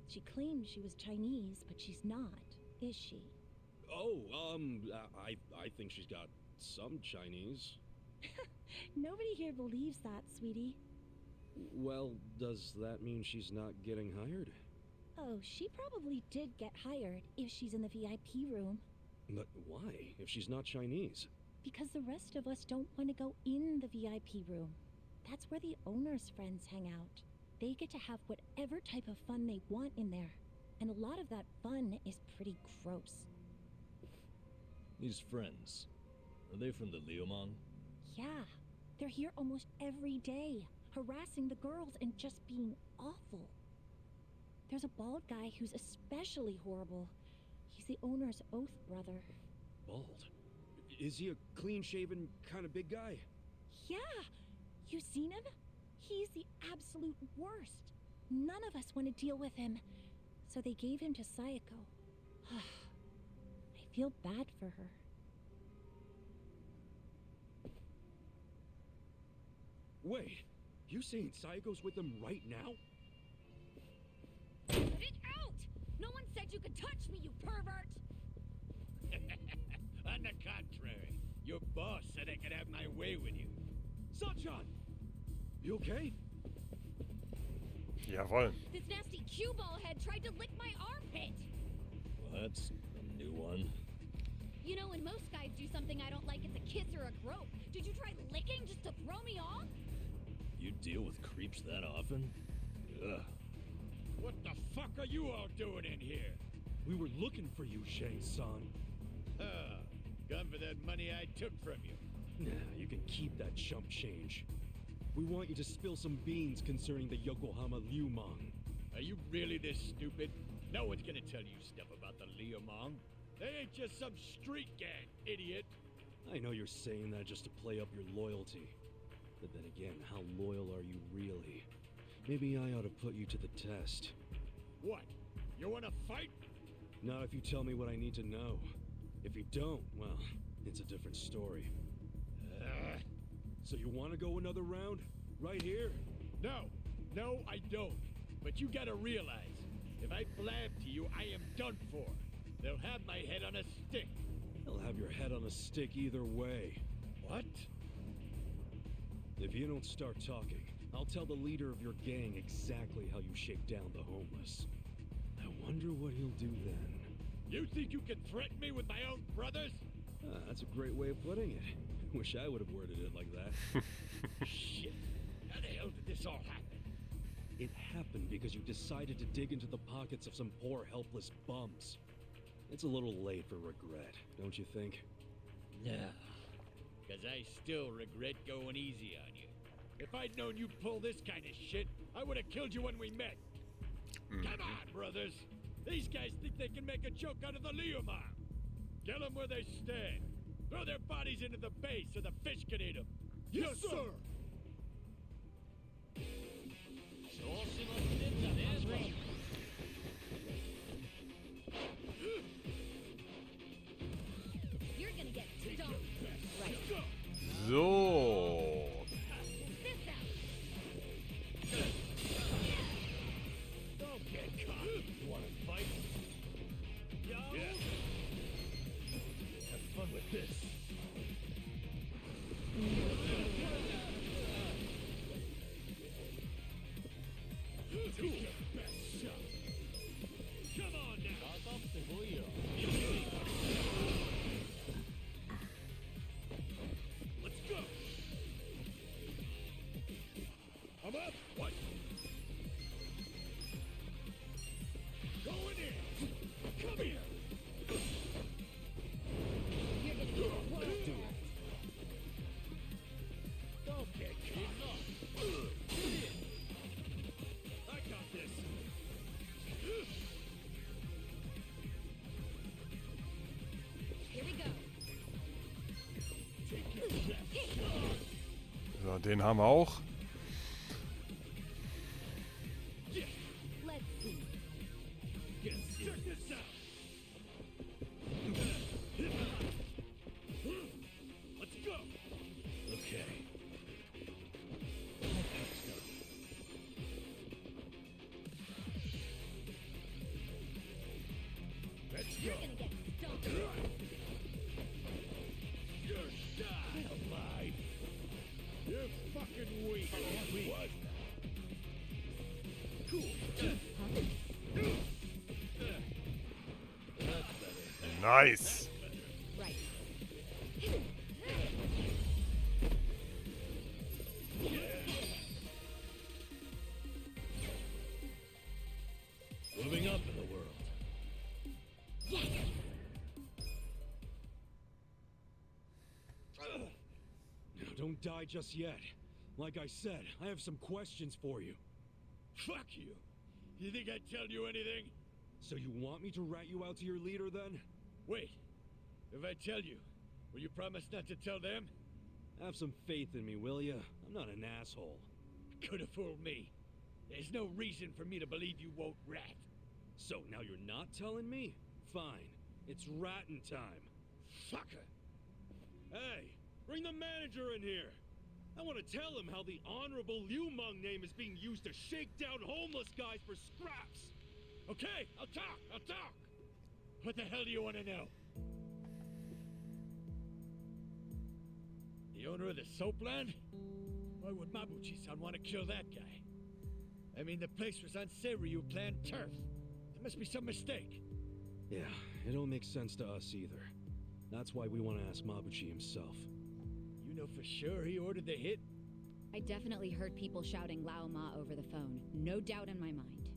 She claimed she was Chinese, but she's not, is she? Oh, I think she's got some Chinese. Nobody here believes that, sweetie. Well, does that mean she's not getting hired? Oh, she probably did get hired if she's in the VIP room. But why, if she's not Chinese? Because the rest of us don't want to go in the VIP room. That's where the owner's friends hang out. They get to have whatever type of fun they want in there. And a lot of that fun is pretty gross. These friends, are they from the Liumang? Yeah, they're here almost every day, harassing the girls and just being awful. There's a bald guy who's especially horrible. He's the owner's oath brother. Bald? Is he a clean-shaven kind of big guy? Yeah, you seen him? He's the absolute worst. None of us want to deal with him, so they gave him to Sayako. I feel bad for her. Wait, you saying Sayako's with them right now? Get it out! No one said you could touch me, you pervert! On the contrary, your boss said I could have my way with you. Sunshine! You okay? Jawohl. This nasty cue ball head tried to lick my armpit! Well, that's a new one. You know, when most guys do something I don't like, it's a kiss or a grope. Did you try licking just to throw me off? You deal with creeps that often? Ugh. What the fuck are you all doing in here? We were looking for you, Shang-san. Come for that money I took from you. Nah, you can keep that chump change. We want you to spill some beans concerning the Yokohama Liumang. Are you really this stupid? No one's gonna tell you stuff about the Liumang. They ain't just some street gang, idiot. I know you're saying that just to play up your loyalty. But then again, how loyal are you really? Maybe I ought to put you to the test. What? You wanna fight? Not if you tell me what I need to know. If you don't, well, it's a different story. So you want to go another round? Right here? No, I don't. But you gotta realize, if I blab to you, I am done for. They'll have my head on a stick. They'll have your head on a stick either way. What? If you don't start talking, I'll tell the leader of your gang exactly how you shake down the homeless. I wonder what he'll do then. You think you can threaten me with my own brothers? That's a great way of putting it. Wish I would have worded it like that. Shit. How the hell did this all happen? It happened because you decided to dig into the pockets of some poor, helpless bums. It's a little late for regret, don't you think? No. Because I still regret going easy on you. If I'd known you'd pull this kind of shit, I would have killed you when we met. Come on, brothers. These guys think they can make a joke out of the Liumang. Kill them where they stand. Throw their bodies into the bay so the fish can eat them. Yes, sir! You're gonna get stoned. Right. So. This out. Don't get caught. You wanna fight? Yo! Yeah. Have fun with this. Take your best shot. Come on now. Let's go. I'm up. What? Going in. Come here. You're gonna get worked. Do den haben wir auch. Let's see. Check this out. Let's go. Okay. Let's go. You're gonna get stumped. You're done. Alive. You're fucking weak. What? Cool. That's better. Nice. Right. Moving up in the world. Now, don't die just yet. Like I said, I have some questions for you. Fuck you. You think I'd tell you anything? So you want me to rat you out to your leader then? Wait. If I tell you, will you promise not to tell them? Have some faith in me, will ya? I'm not an asshole. Could have fooled me. There's no reason for me to believe you won't rat. So now you're not telling me? Fine. It's ratting time. Fucker. Hey, bring the manager in here. I want to tell him how the honorable Liumang name is being used to shake down homeless guys for scraps. Okay, I'll talk. What the hell do you want to know? The owner of the soapland? Why would Mabuchi-san want to kill that guy? I mean, the place was on Seiryu planned turf. There must be some mistake. Yeah, it don't make sense to us either. That's why we want to ask Mabuchi himself. You know for sure he ordered the hit? I definitely heard people shouting Lao Ma over the phone. No doubt in my mind.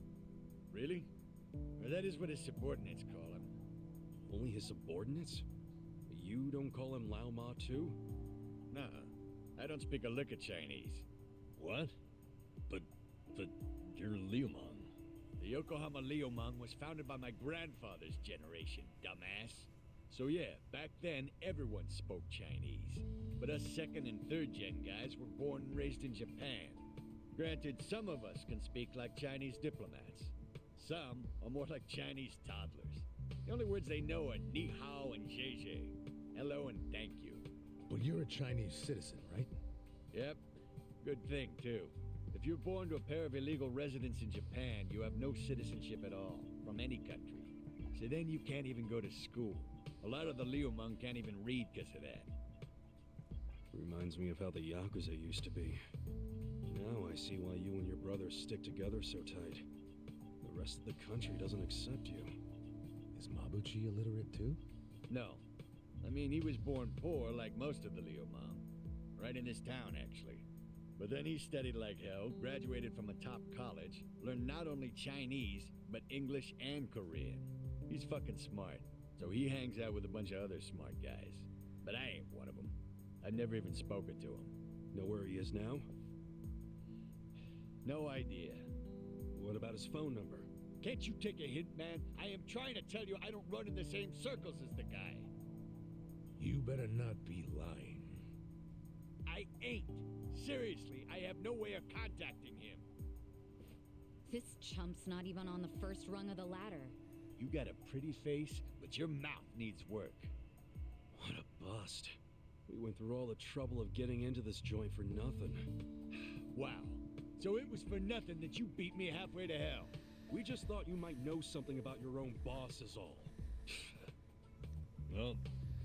Really? Or that is what his subordinates call him. Only his subordinates? You don't call him Lao Ma too? Nah, I don't speak a lick of Chinese. What? But you're Liumang. The Yokohama Liumang was founded by my grandfather's generation, dumbass. So yeah, back then everyone spoke Chinese. But us second and third gen guys were born and raised in Japan. Granted, some of us can speak like Chinese diplomats. Some are more like Chinese toddlers. The only words they know are ni hao and zhe zhe. Hello and thank you. But you're a Chinese citizen, right? Yep. Good thing, too. If you're born to a pair of illegal residents in Japan, you have no citizenship at all, from any country. So then you can't even go to school. A lot of the Liumang can't even read because of that. Reminds me of how the Yakuza used to be. Now I see why you and your brothers stick together so tight. The rest of the country doesn't accept you. Is Mabuchi illiterate too? No. I mean, he was born poor like most of the Liumang. Right in this town, actually. But then he studied like hell, graduated from a top college, learned not only Chinese, but English and Korean. He's fucking smart, so he hangs out with a bunch of other smart guys. But I ain't one of them. I've never even spoken to him. Know where he is now? No idea. What about his phone number? Can't you take a hint, man? I am trying to tell you I don't run in the same circles as the guy. You better not be lying. I ain't. Seriously, I have no way of contacting him. This chump's not even on the first rung of the ladder. You got a pretty face, but your mouth needs work. What a bust. We went through all the trouble of getting into this joint for nothing. Wow. So it was for nothing that you beat me halfway to hell. We just thought you might know something about your own boss is all. Well,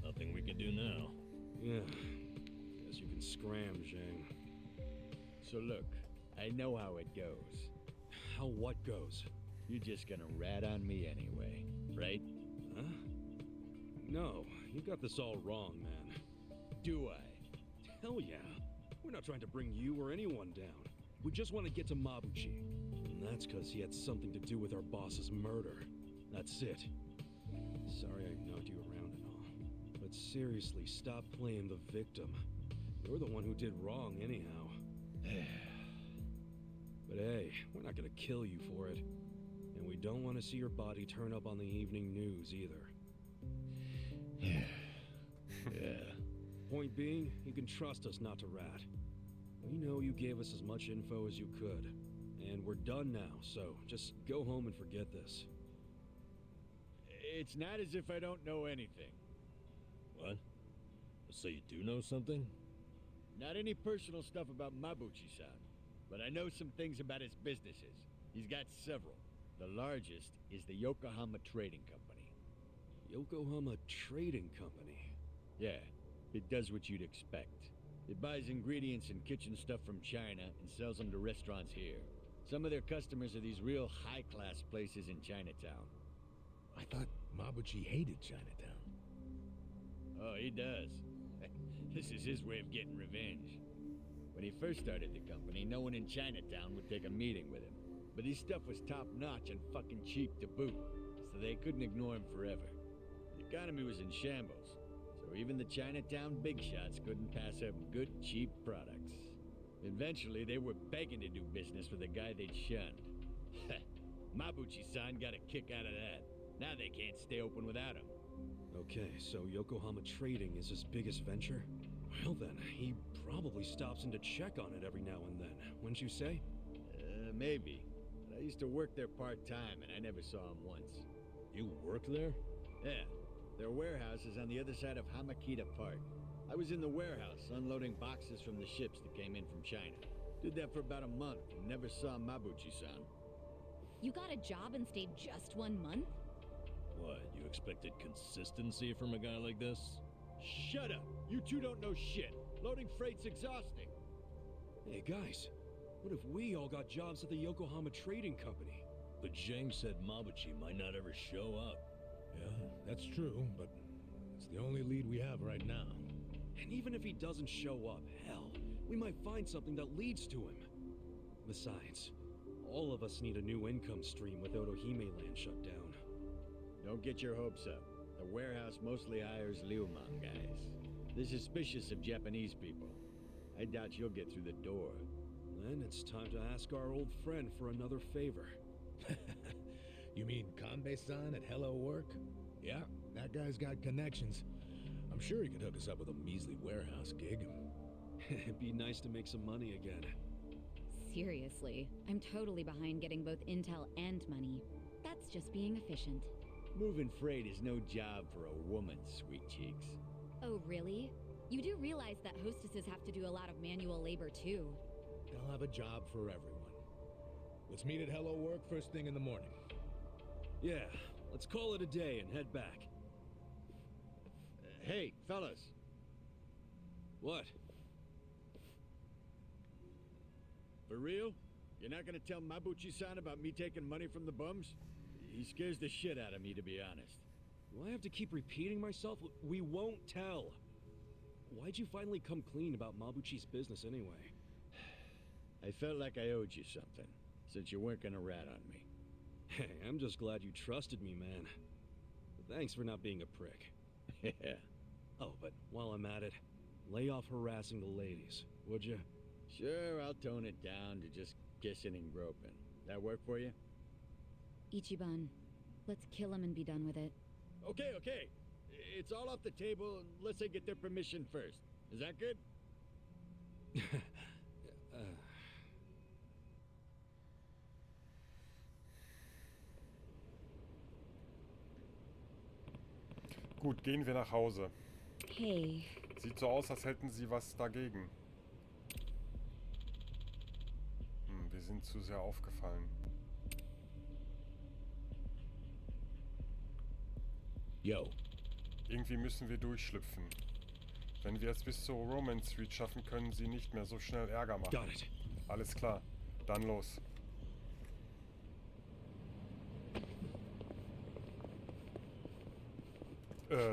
nothing we can do now. Yeah. Guess you can scram, Zhang. So look, I know how it goes. How what goes? You're just gonna rat on me anyway, right? Huh? No, you got this all wrong, man. Do I? Hell yeah. We're not trying to bring you or anyone down. We just want to get to Mabuchi. And that's because he had something to do with our boss's murder. That's it. Sorry I knocked you around and all. But seriously, stop playing the victim. You're the one who did wrong anyhow. But hey, we're not gonna kill you for it. And we don't want to see your body turn up on the evening news either. Yeah. Point being, you can trust us not to rat. We know you gave us as much info as you could. And we're done now, so just go home and forget this. It's not as if I don't know anything. What? So you do know something? Not any personal stuff about Mabuchi-san, but I know some things about his businesses. He's got several. The largest is the Yokohama Trading Company. Yokohama Trading Company? Yeah, it does what you'd expect. It buys ingredients and kitchen stuff from China and sells them to restaurants here. Some of their customers are these real high-class places in Chinatown. I thought Mabuchi hated Chinatown. Oh, he does. This is his way of getting revenge. When he first started the company, no one in Chinatown would take a meeting with him. But his stuff was top-notch and fucking cheap to boot, so they couldn't ignore him forever. The economy was in shambles, so even the Chinatown big shots couldn't pass up good, cheap products. Eventually, they were begging to do business with a guy they'd shunned. Mabuchi-san got a kick out of that. Now they can't stay open without him. Okay, so Yokohama Trading is his biggest venture? Well then, he probably stops in to check on it every now and then, wouldn't you say? Maybe. But I used to work there part-time, and I never saw him once. You worked there? Yeah. Their warehouse is on the other side of Hamakita Park. I was in the warehouse, unloading boxes from the ships that came in from China. Did that for about a month, and never saw Mabuchi-san. You got a job and stayed just 1 month? What, you expected consistency from a guy like this? Shut up! You two don't know shit! Loading freight's exhausting! Hey guys, what if we all got jobs at the Yokohama Trading Company? But James said Mabuchi might not ever show up. Yeah, that's true, but it's the only lead we have right now. And even if he doesn't show up, hell, we might find something that leads to him. Besides, all of us need a new income stream with Otohime Land shut down. Don't get your hopes up. The warehouse mostly hires Liumang guys. They're suspicious of Japanese people. I doubt you'll get through the door. Then it's time to ask our old friend for another favor. You mean Kanbei-san at Hello Work? Yeah, that guy's got connections. I'm sure he could hook us up with a measly warehouse gig. It'd be nice to make some money again. Seriously, I'm totally behind getting both intel and money. That's just being efficient. Moving freight is no job for a woman, sweet cheeks. Oh, really? You do realize that hostesses have to do a lot of manual labor, too. They'll have a job for everyone. Let's meet at Hello Work first thing in the morning. Yeah, let's call it a day and head back. Hey, fellas. What? For real? You're not gonna tell Mabuchi-san about me taking money from the bums? He scares the shit out of me, to be honest. Do I have to keep repeating myself? We won't tell. Why'd you finally come clean about Mabuchi's business anyway? I felt like I owed you something, since you weren't gonna rat on me. Hey, I'm just glad you trusted me, man. Thanks for not being a prick. Yeah. Oh, but while I'm at it, lay off harassing the ladies, would you? Sure, I'll tone it down to just kissing and groping. That work for you? Ichiban, let's kill him and be done with it. Okay. It's all off the table unless I get their permission first. Is that good? Gut, gehen wir nach Hause. Hey. Sieht so aus, als hätten sie was dagegen. Wir sind zu sehr aufgefallen. Yo. Irgendwie müssen wir durchschlüpfen. Wenn wir es bis zur Romance Street schaffen, können sie nicht mehr so schnell Ärger machen. Got it. Alles klar. Dann los. Warte.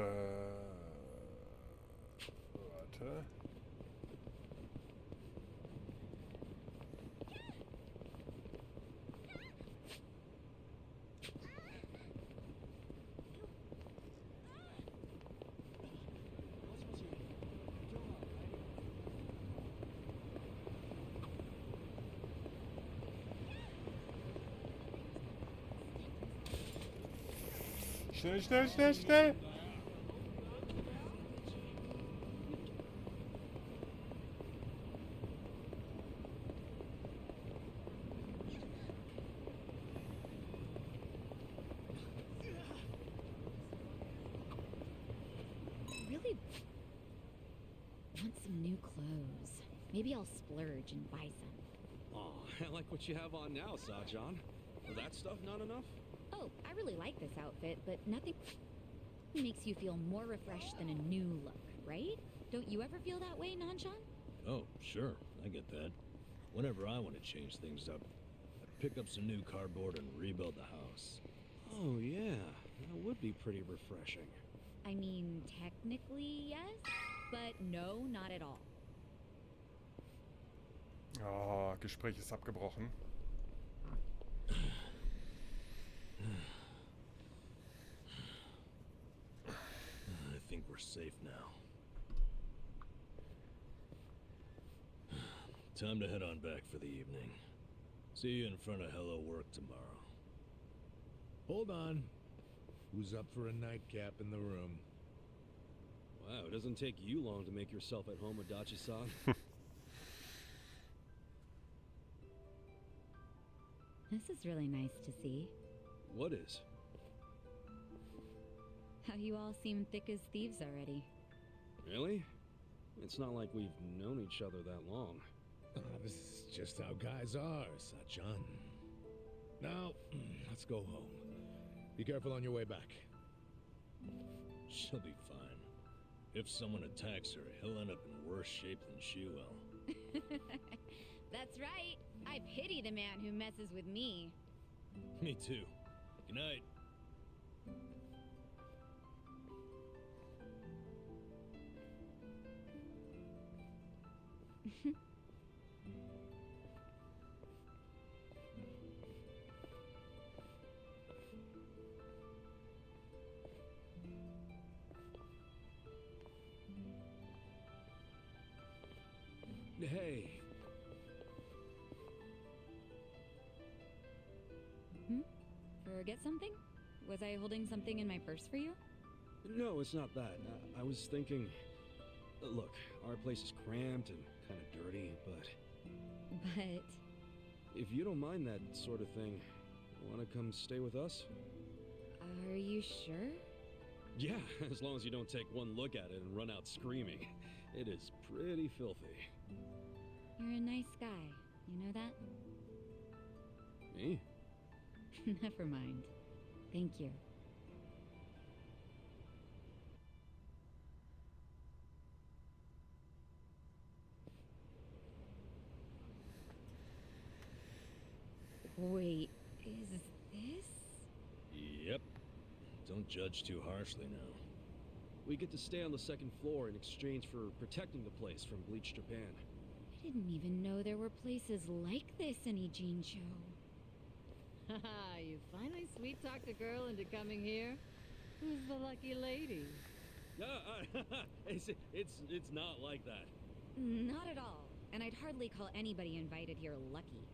Schnell! really want some new clothes. Maybe I'll splurge and buy some. Oh, I like what you have on now, Sajan. Well, that stuff not enough? Oh, I really like this outfit, but nothing makes you feel more refreshed than a new look, right? Don't you ever feel that way, Nanshan? Oh, sure, I get that. Whenever I want to change things up, I pick up some new cardboard and rebuild the house. Oh, yeah. That would be pretty refreshing. I mean, technically, yes, but no, not at all. Oh, Gespräch ist abgebrochen. I think we're safe now. Time to head on back for the evening. See you in front of Hello Work tomorrow. Hold on. Who's up for a nightcap in the room? Wow, it doesn't take you long to make yourself at home, Adachi-san. This is really nice to see. What is? How you all seem thick as thieves already. Really? It's not like we've known each other that long. This is just how guys are, Sachan. Now, let's go home. Be careful on your way back. She'll be fine. If someone attacks her, he'll end up in worse shape than she will. That's right. I pity the man who messes with me. Me too. Good night. Hey. Forget something? Was I holding something in my purse for you? No, it's not that. I was thinking... Look, our place is cramped and kind of dirty, but... But... If you don't mind that sort of thing, want to come stay with us? Are you sure? Yeah, as long as you don't take one look at it and run out screaming. It is pretty filthy. You're a nice guy. You know that? Me? Never mind. Thank you. Wait, is this? Yep. Don't judge too harshly now. We get to stay on the second floor in exchange for protecting the place from Bleach Japan. I didn't even know there were places like this in Ijincho. Haha, you finally sweet-talked a girl into coming here? Who's the lucky lady? It's not like that. Not at all. And I'd hardly call anybody invited here lucky.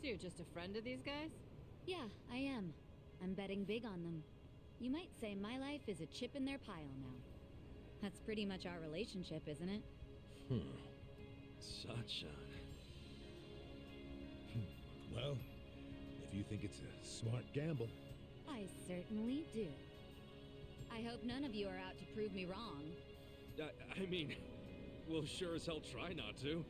So you're just a friend of these guys? Yeah, I am. I'm betting big on them. You might say my life is a chip in their pile now. That's pretty much our relationship, isn't it? Sachan. Well, if you think it's a smart gamble. I certainly do. I hope none of you are out to prove me wrong. I mean, we'll sure as hell try not to.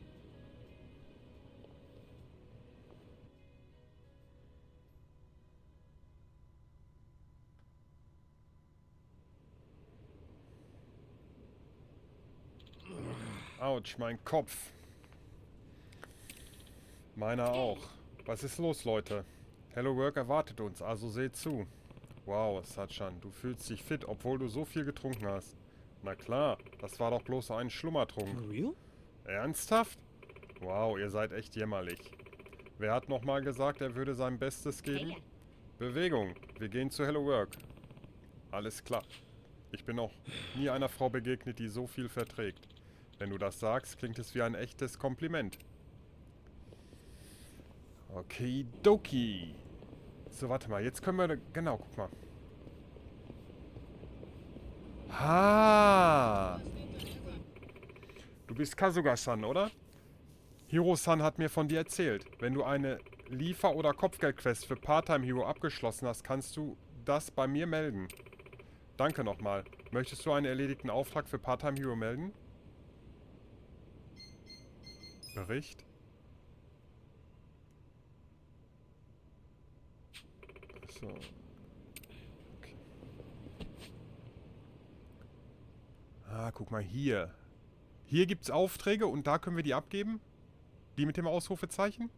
Autsch, mein Kopf. Meiner auch. Was ist los, Leute? Hello Work erwartet uns, also seht zu. Wow, Sachan, du fühlst dich fit, obwohl du so viel getrunken hast. Na klar, das war doch bloß so ein Schlummertrunk. For real? Ernsthaft? Wow, ihr seid echt jämmerlich. Wer hat nochmal gesagt, er würde sein Bestes geben? Bewegung, wir gehen zu Hello Work. Alles klar. Ich bin noch nie einer Frau begegnet, die so viel verträgt. Wenn du das sagst, klingt es wie ein echtes Kompliment. Okidoki. So, warte mal. Jetzt können wir... Genau, guck mal. Ha! Du bist Kasuga-san, oder? Hiro-san hat mir von dir erzählt. Wenn du eine Liefer- oder Kopfgeldquest für Part-Time Hero abgeschlossen hast, kannst du das bei mir melden. Danke nochmal. Möchtest du einen erledigten Auftrag für Part-Time Hero melden? Bericht. So. Okay. Ah, guck mal hier. Hier gibt es Aufträge und da können wir die abgeben? Die mit dem Ausrufezeichen?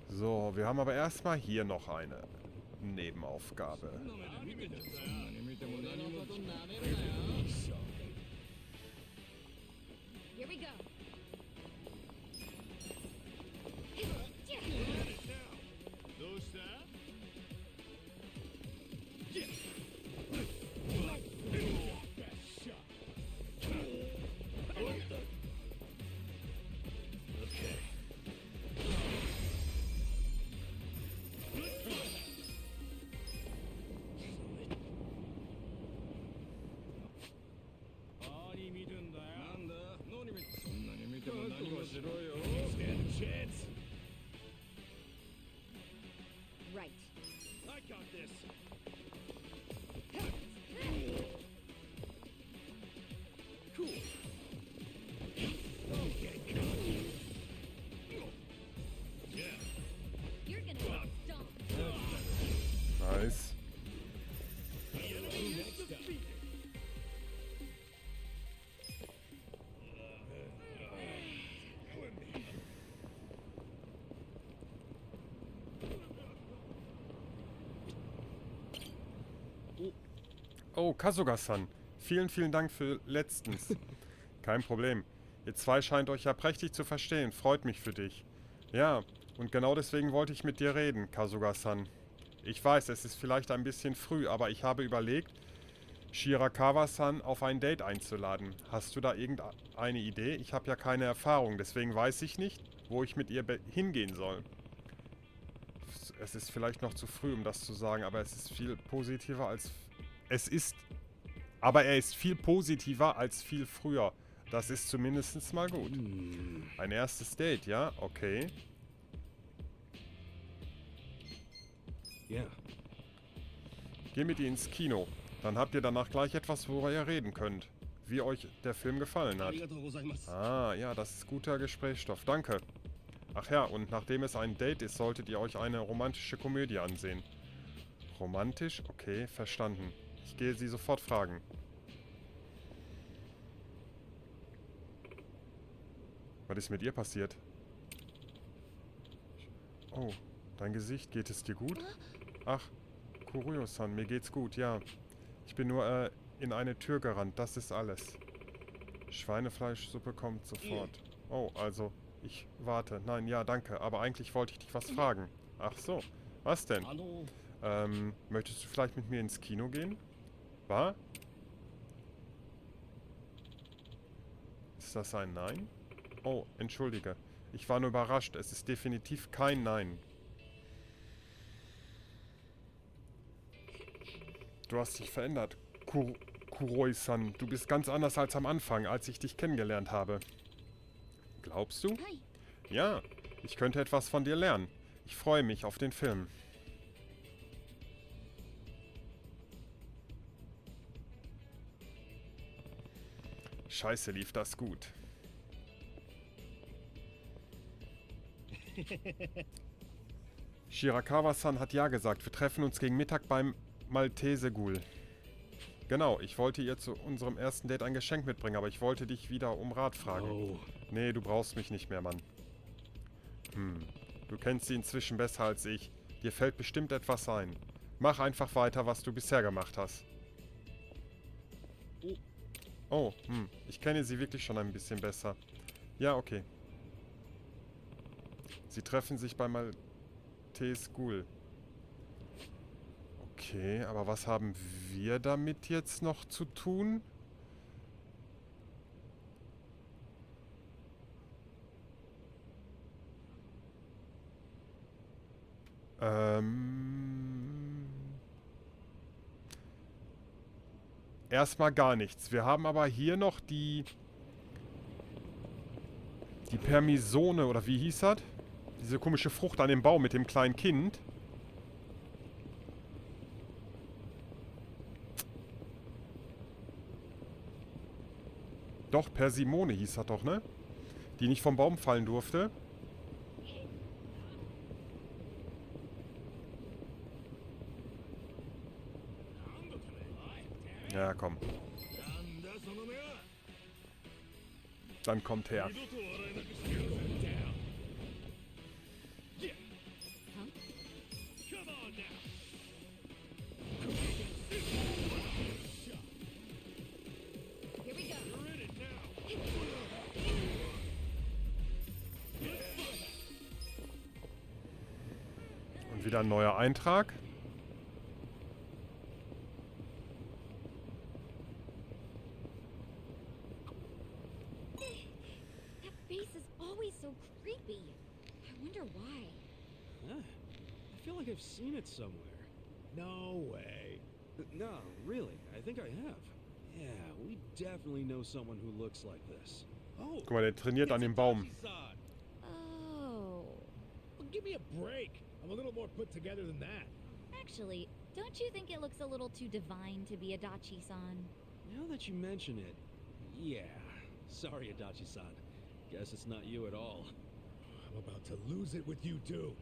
So, wir haben aber erstmal hier noch eine Nebenaufgabe. Here we go. Right. I got this. Cool. Okay, cool. Yeah. You're gonna get stomped. Nice. Oh, Kasuga-san. Vielen, vielen Dank für letztens. Kein Problem. Ihr zwei scheint euch ja prächtig zu verstehen. Freut mich für dich. Ja, und genau deswegen wollte ich mit dir reden, Kasuga-san. Ich weiß, es ist vielleicht ein bisschen früh, aber ich habe überlegt, Shirakawa-san auf ein Date einzuladen. Hast du da irgendeine Idee? Ich habe ja keine Erfahrung, deswegen weiß ich nicht, wo ich mit ihr hingehen soll. Es ist vielleicht noch zu früh, um das zu sagen, aber es ist viel positiver als... Aber er ist viel positiver als viel früher. Das ist zumindest mal gut. Ein erstes Date, ja? Okay. Ja. Geh mit ihr ins Kino. Dann habt ihr danach gleich etwas, worüber ihr reden könnt. Wie euch der Film gefallen hat. Ah, ja, das ist guter Gesprächsstoff. Danke. Ach ja, und nachdem es ein Date ist, solltet ihr euch eine romantische Komödie ansehen. Romantisch? Okay, verstanden. Ich gehe sie sofort fragen. Was ist mit ihr passiert? Oh, dein Gesicht, geht es dir gut? Ach, Kuruyo-san, mir geht's gut, ja. Ich bin nur, in eine Tür gerannt, das ist alles. Schweinefleischsuppe kommt sofort. Oh, also, ich warte. Nein, ja, danke, aber eigentlich wollte ich dich was fragen. Ach so, was denn? Möchtest du vielleicht mit mir ins Kino gehen? Was? Ist das ein Nein? Oh, entschuldige. Ich war nur überrascht. Es ist definitiv kein Nein. Du hast dich verändert, Kuroi-san. Du bist ganz anders als am Anfang, als ich dich kennengelernt habe. Glaubst du? Ja, ich könnte etwas von dir lernen. Ich freue mich auf den Film. Scheiße, lief das gut. Shirakawa-san hat ja gesagt. Wir treffen uns gegen Mittag beim Maltese-Ghoul. Genau, ich wollte ihr zu unserem ersten Date ein Geschenk mitbringen, aber ich wollte dich wieder um Rat fragen. Oh. Nee, du brauchst mich nicht mehr, Mann. Du kennst sie inzwischen besser als ich. Dir fällt bestimmt etwas ein. Mach einfach weiter, was du bisher gemacht hast. Oh, ich kenne sie wirklich schon ein bisschen besser. Ja, okay. Sie treffen sich bei Maltese Ghoul. Okay, aber was haben wir damit jetzt noch zu tun? Erstmal gar nichts. Wir haben aber hier noch die Permisone, oder wie hieß das? Diese komische Frucht an dem Baum mit dem kleinen Kind. Doch, Persimone hieß das doch, ne? Die nicht vom Baum fallen durfte. Ja, komm. Dann kommt her. Here we go. Und wieder ein neuer Eintrag. That face is always so creepy. I wonder why. Huh? I feel like I've seen it somewhere. No way. No, really, I think I have. Yeah, we definitely know someone who looks like this. Oh, Guck mal, der trainiert an dem Baum. Itachi-san. Oh. Well, give me a break. I'm a little more put together than that. Actually, don't you think it looks a little too divine to be Adachi-san? Now that you mention it, yeah. Sorry, Adachi-san. Guess it's not you at all. I'm about to lose it with you too.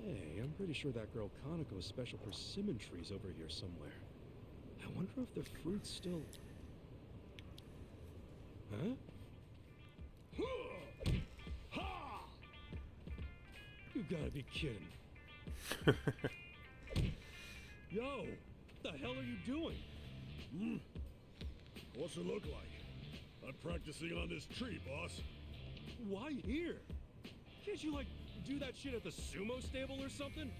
Hey, I'm pretty sure that girl Kaneko's special persimmon tree's over here somewhere. I wonder if the fruit's still... Huh? You gotta be kidding. Yo, what the hell are you doing? What's it look like? I'm practicing on this tree, boss. Why here? Can't you, like, do that shit at the sumo stable or something?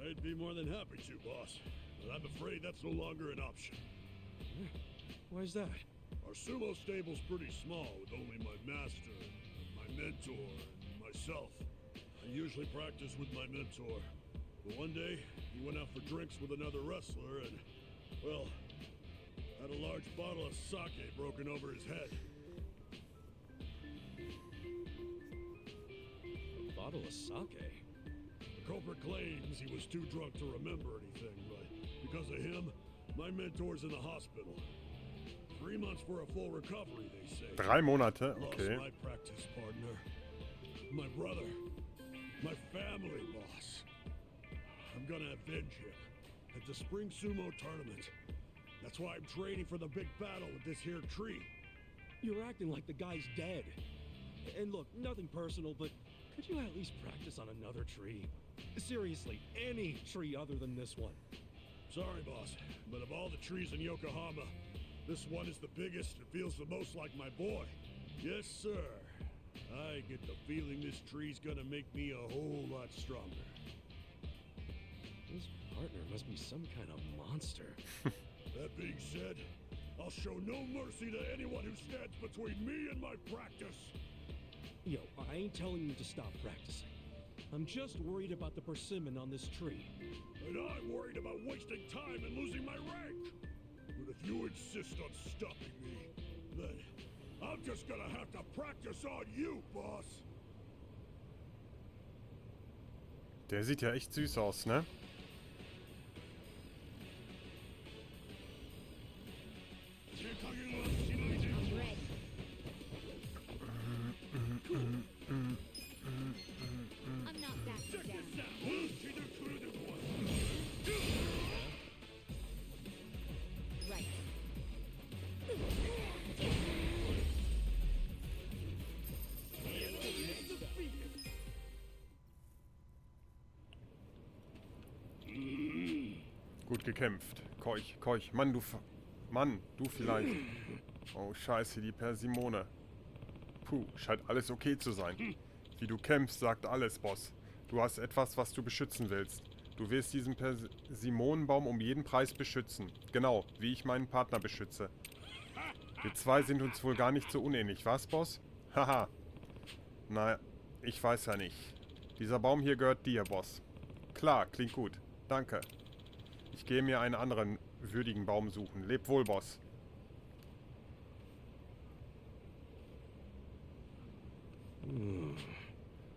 I'd be more than happy to, boss. But I'm afraid that's no longer an option. Why's that? Our sumo stable's pretty small, with only my master, my mentor, and myself. I usually practice with my mentor. But one day, he went out for drinks with another wrestler and, well, had a large bottle of sake broken over his head. A bottle of sake? The culprit claims he was too drunk to remember anything, but because of him, my mentor's in the hospital. 3 months for a full recovery, they say. 3 Monate, Lost okay. my practice partner, my brother, my family, boss. I'm gonna avenge him at the spring sumo tournament. That's why I'm training for the big battle with this here tree. You're acting like the guy's dead. And look, nothing personal, but could you at least practice on another tree? Seriously, any tree other than this one. Sorry, boss, but of all the trees in Yokohama, this one is the biggest and feels the most like my boy. Yes, sir. I get the feeling this tree's gonna make me a whole lot stronger. His partner must be some kind of monster. That being said, I'll show no mercy to anyone who stands between me and my practice. Yo, I ain't telling you to stop practicing. I'm just worried about the persimmon on this tree. And I'm worried about wasting time and losing my rank. But if you insist on stopping me, then I'm just gonna have to practice on you, boss. Der sieht ja echt süß aus, ne? I'm not backing down. Right. Gut gekämpft. Keuch, Keuch. Mann, Mann, du vielleicht. Oh, scheiße, die Persimone. Puh, scheint alles okay zu sein. Wie du kämpfst, sagt alles, Boss. Du hast etwas, was du beschützen willst. Du wirst diesen Persimonenbaum um jeden Preis beschützen. Genau, wie ich meinen Partner beschütze. Wir zwei sind uns wohl gar nicht so unähnlich, was, Boss? Haha. Na, Ich weiß ja nicht. Dieser Baum hier gehört dir, Boss. Klar, klingt gut. Danke. Ich gehe mir einen anderen würdigen Baum suchen. Leb wohl, Boss.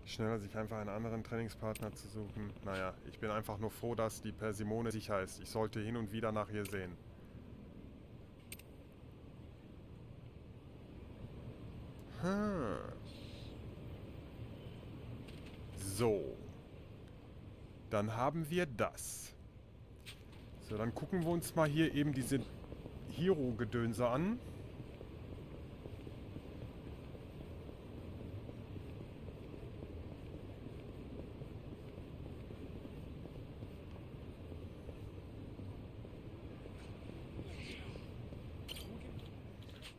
Schneller, sich einfach einen anderen Trainingspartner zu suchen. Naja, ich bin einfach nur froh, dass die Persimone sicher ist. Ich sollte hin und wieder nach ihr sehen. So. Dann haben wir das. So, dann gucken wir uns mal hier eben diese Hero-Gedönse an.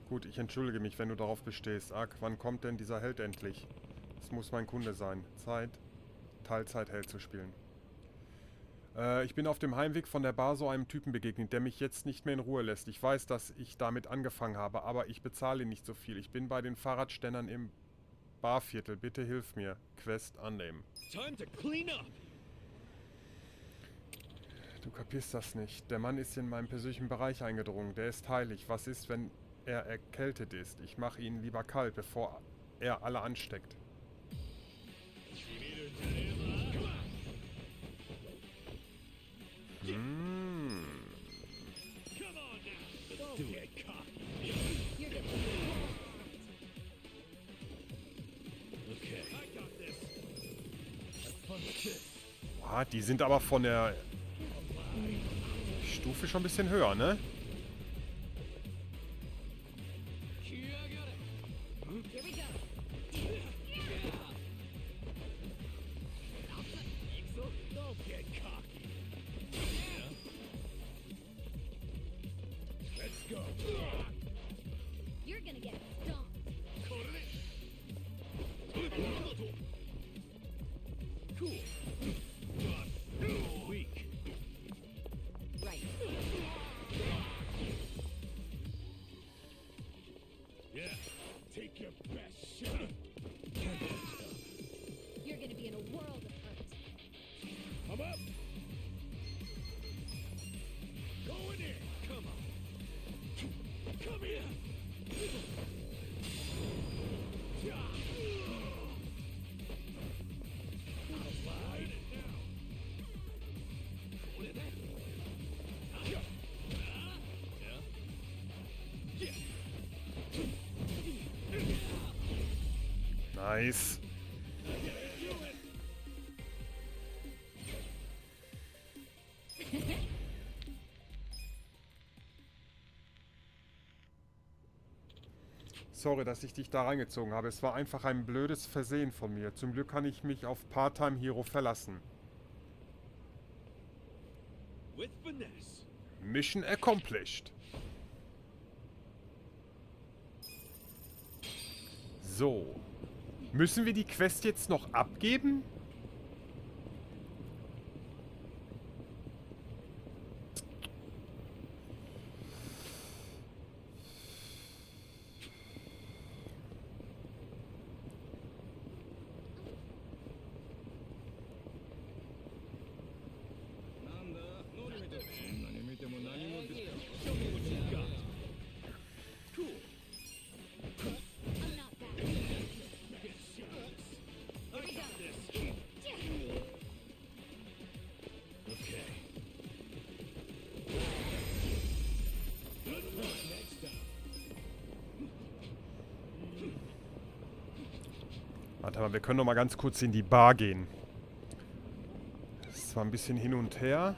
Gut, ich entschuldige mich, wenn du darauf bestehst. Ark, wann kommt denn dieser Held endlich? Es muss mein Kunde sein. Zeit, Teilzeit-Held zu spielen. Ich bin auf dem Heimweg von der Bar so einem Typen begegnet, der mich jetzt nicht mehr in Ruhe lässt. Ich weiß, dass ich damit angefangen habe, aber ich bezahle nicht so viel. Ich bin bei den Fahrradständern im Barviertel. Bitte hilf mir. Quest annehmen. Time to clean up. Du kapierst das nicht. Der Mann ist in meinen persönlichen Bereich eingedrungen. Der ist heilig. Was ist, wenn er erkältet ist? Ich mache ihn lieber kalt, bevor er alle ansteckt. Boah, die sind aber von der Stufe schon ein bisschen höher, ne? You're gonna get stomped. Cool. Weak. Right. Yeah. Take your best shot. You're gonna be in a world of hurt. I'm up. Go in here. Come on. Come here. Nice. Sorry, dass ich dich da reingezogen habe. Es war einfach ein blödes Versehen von mir. Zum Glück kann ich mich auf Part-Time Hero verlassen. With finesse. Mission accomplished. So. Müssen wir die Quest jetzt noch abgeben? Warte mal, wir können noch mal ganz kurz in die Bar gehen. Das war ein bisschen hin und her.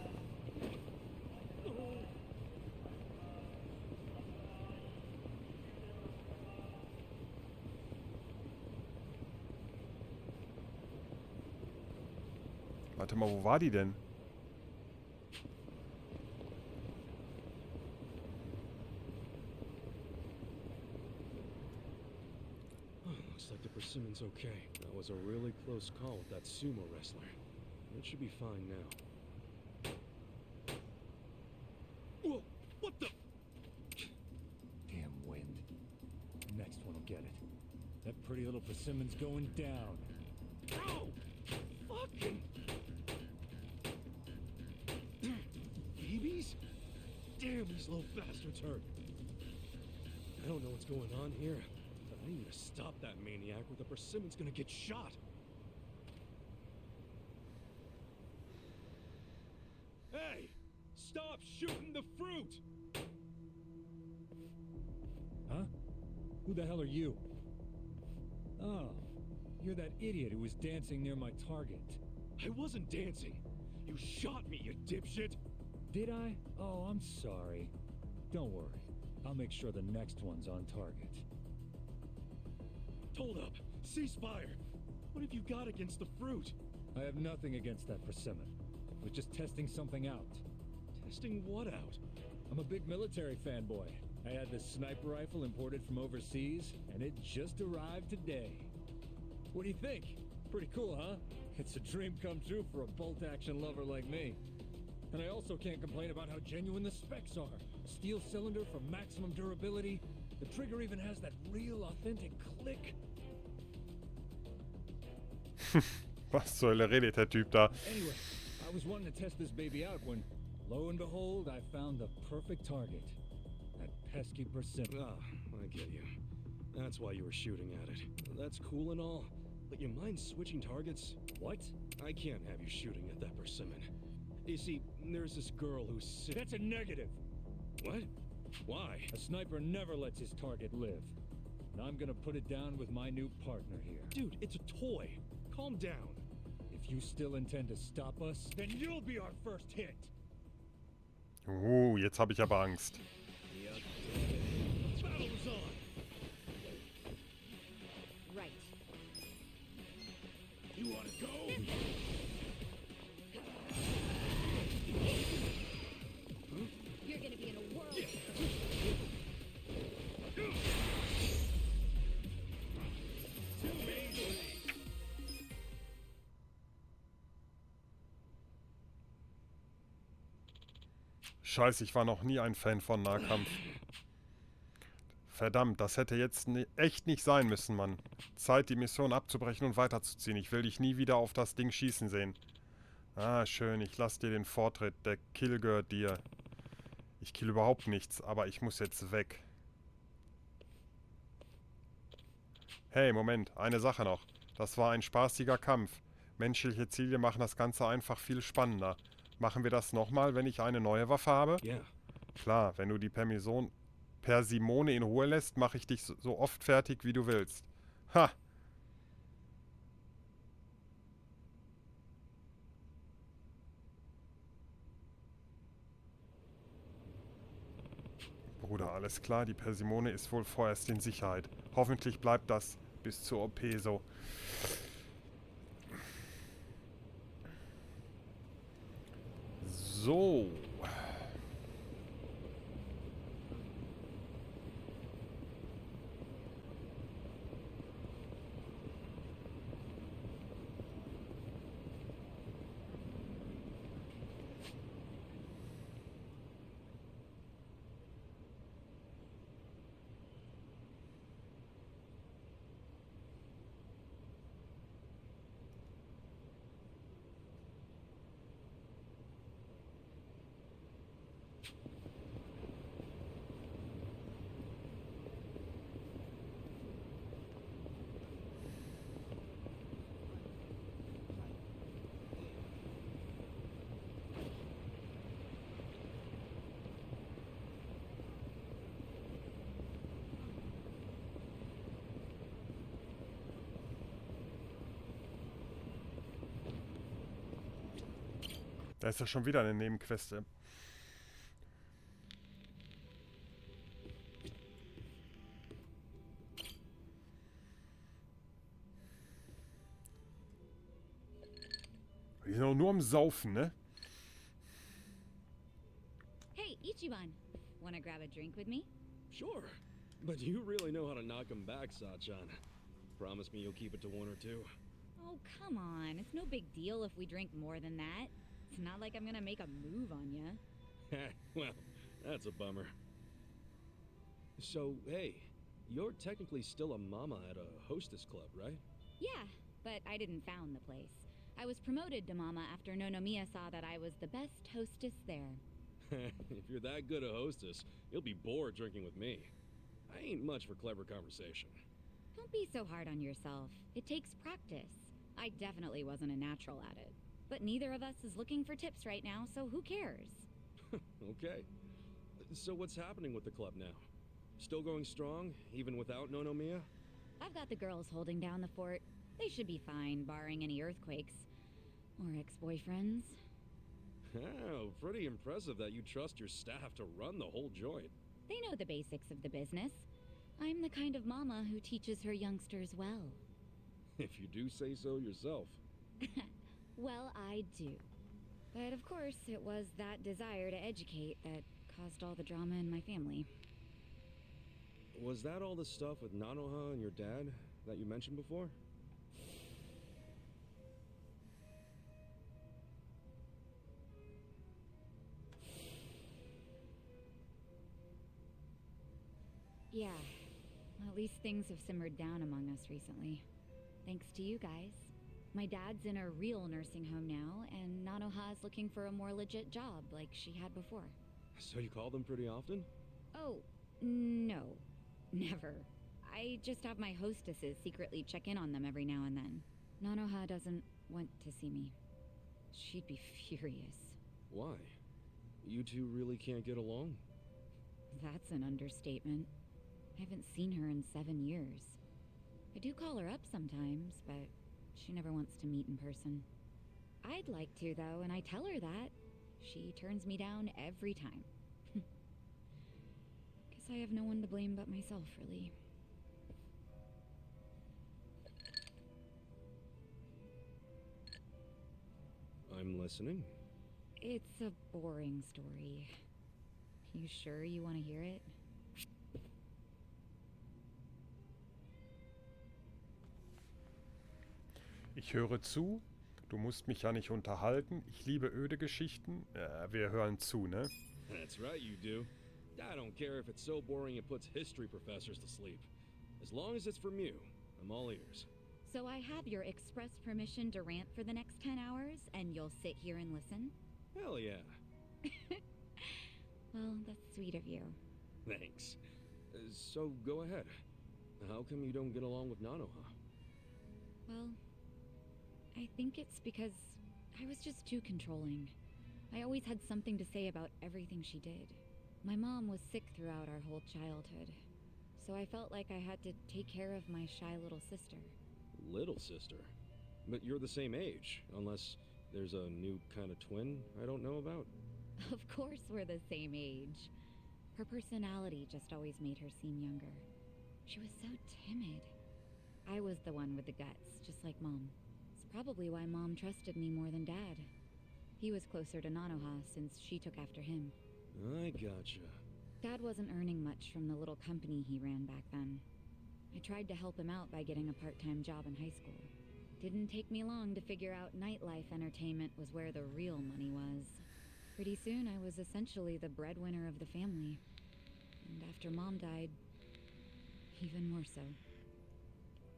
Warte mal, wo war die denn? Looks like the persimmon's okay. That was a really close call with that sumo wrestler. It should be fine now. Whoa, what the? Damn wind. Next one will get it. That pretty little persimmon's going down. Babies? Damn, these little bastards hurt. I don't know what's going on here, but I need to stop that maniac or the persimmon's gonna get shot. Hey! Stop shooting the fruit! Huh? Who the hell are you? Oh, you're that idiot who was dancing near my target. I wasn't dancing. You shot me, you dipshit! Did I? Oh, I'm sorry. Don't worry. I'll make sure the next one's on target. Hold up! Ceasefire! What have you got against the fruit? I have nothing against that persimmon. I was just testing something out. Testing what out? I'm a big military fanboy. I had this sniper rifle imported from overseas, and it just arrived today. What do you think? Pretty cool, huh? It's a dream come true for a bolt-action lover like me. And I also can't complain about how genuine the specs are. Steel cylinder for maximum durability. The trigger even has that real, authentic click. Was zur Hölle redet der Typ da? Anyway, I was wanting to test this baby out when, lo and behold, I found the perfect target. That pesky persimmon. Ah, I get you. That's why you were shooting at it. That's cool and all, but you mind switching targets? What? I can't have you shooting at that persimmon. You see, there's this girl who's That's a negative. What? Why? A sniper never lets his target live. And I'm gonna put it down with my new partner here. Dude, it's a toy. Calm down. If you still intend to stop us, then you'll be our first hit. Jetzt habe ich aber Angst. Battle's on. Right. You wanna go? You're gonna be in a world. Scheiße, ich war noch nie ein Fan von Nahkampf. Verdammt, das hätte jetzt echt nicht sein müssen, Mann. Zeit, die Mission abzubrechen und weiterzuziehen. Ich will dich nie wieder auf das Ding schießen sehen. Ah, schön, ich lass dir den Vortritt. Der Kill gehört dir. Ich kill überhaupt nichts, aber ich muss jetzt weg. Hey, Moment, eine Sache noch. Das war ein spaßiger Kampf. Menschliche Ziele machen das Ganze einfach viel spannender. Machen wir das nochmal, wenn ich eine neue Waffe habe? Ja. Klar, wenn du die Persimone in Ruhe lässt, mache ich dich so oft fertig, wie du willst. Ha! Bruder, alles klar, die Persimone ist wohl vorerst in Sicherheit. Hoffentlich bleibt das bis zur OP so. So. Da ist ja schon wieder eine Nebenquest. Die sind auch nur am Saufen, ne? Hey, Ichiban. Wanna grab a drink with me? Sure. But you really know how to knock him back, Sachan. Promise me you'll keep it to one or two. Oh, come on. It's no big deal if we drink more than that. It's not like I'm gonna make a move on ya. Well, that's a bummer. So, hey, you're technically still a mama at a hostess club, right? Yeah, but I didn't found the place. I was promoted to Mama after Nonomiya saw that I was the best hostess there. If you're that good a hostess, you'll be bored drinking with me. I ain't much for clever conversation. Don't be so hard on yourself. It takes practice. I definitely wasn't a natural at it. But neither of us is looking for tips right now, so who cares? Okay. So what's happening with the club now? Still going strong, even without Nonomiya? I've got the girls holding down the fort. They should be fine, barring any earthquakes. Or ex-boyfriends. Oh, pretty impressive that you trust your staff to run the whole joint. They know the basics of the business. I'm the kind of mama who teaches her youngsters well. If you do say so yourself. Well, I do. But of course, it was that desire to educate that caused all the drama in my family. Was that all the stuff with Nanoha and your dad that you mentioned before? Yeah. At least things have simmered down among us recently. Thanks to you guys. My dad's in a real nursing home now, and Nanoha's looking for a more legit job like she had before. So you call them pretty often? Oh, no. Never. I just have my hostesses secretly check in on them every now and then. Nanoha doesn't want to see me. She'd be furious. Why? You two really can't get along? That's an understatement. I haven't seen her in 7 years. I do call her up sometimes, but she never wants to meet in person. I'd like to, though, and I tell her that. She turns me down every time. Guess I have no one to blame but myself, really. I'm listening. It's a boring story. You sure you want to hear it? Ich höre zu. Du musst mich ja nicht unterhalten. Ich liebe öde Geschichten. Wir hören zu, ne? That's right, you do. I don't care if it's so boring it puts history professors to sleep. As long as it's from you, I'm all ears. So I have your express permission to rant for the next 10 hours, and you'll sit here and listen? Hell yeah. Well, that's sweet of you. Thanks. So go ahead. How come you don't get along with Nanoha? Well, I think it's because I was just too controlling. I always had something to say about everything she did. My mom was sick throughout our whole childhood, so I felt like I had to take care of my shy little sister. Little sister? But you're the same age, unless there's a new kind of twin I don't know about? Of course we're the same age. Her personality just always made her seem younger. She was so timid. I was the one with the guts, just like Mom. It's probably why Mom trusted me more than Dad. He was closer to Nanoha since she took after him. I gotcha. Dad wasn't earning much from the little company he ran back then. I tried to help him out by getting a part-time job in high school. Didn't take me long to figure out nightlife entertainment was where the real money was. Pretty soon I was essentially the breadwinner of the family. And after Mom died, even more so.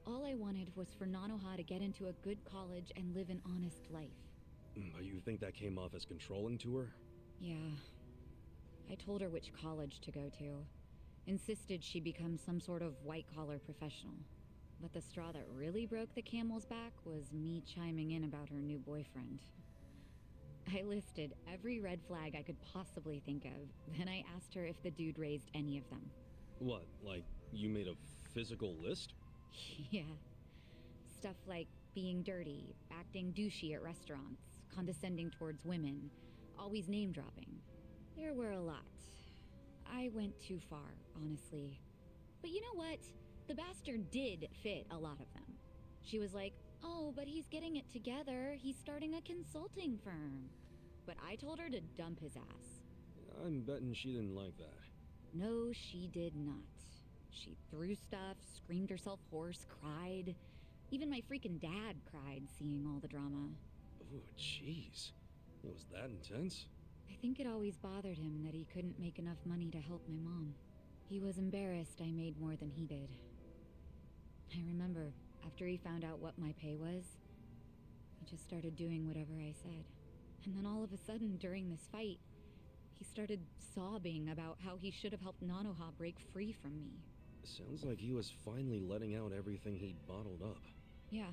All I wanted was for Nanoha to get into a good college and live an honest life. But you think that came off as controlling to her? Yeah. I told her which college to go to. Insisted she become some sort of white-collar professional. But the straw that really broke the camel's back was me chiming in about her new boyfriend. I listed every red flag I could possibly think of, then I asked her if the dude raised any of them. What, like you made a physical list? Yeah. Stuff like being dirty, acting douchey at restaurants, condescending towards women, always name-dropping. There were a lot. I went too far, honestly. But you know what? The bastard did fit a lot of them. She was like, oh, but he's getting it together. He's starting a consulting firm. But I told her to dump his ass. I'm betting she didn't like that. No, she did not. She threw stuff, screamed herself hoarse, cried. Even my freaking dad cried seeing all the drama. Oh, jeez. It was that intense? I think it always bothered him that he couldn't make enough money to help my mom. He was embarrassed I made more than he did. I remember, after he found out what my pay was, I just started doing whatever I said. And then all of a sudden, during this fight, he started sobbing about how he should have helped Nanoha break free from me. Sounds like he was finally letting out everything he'd bottled up. Yeah.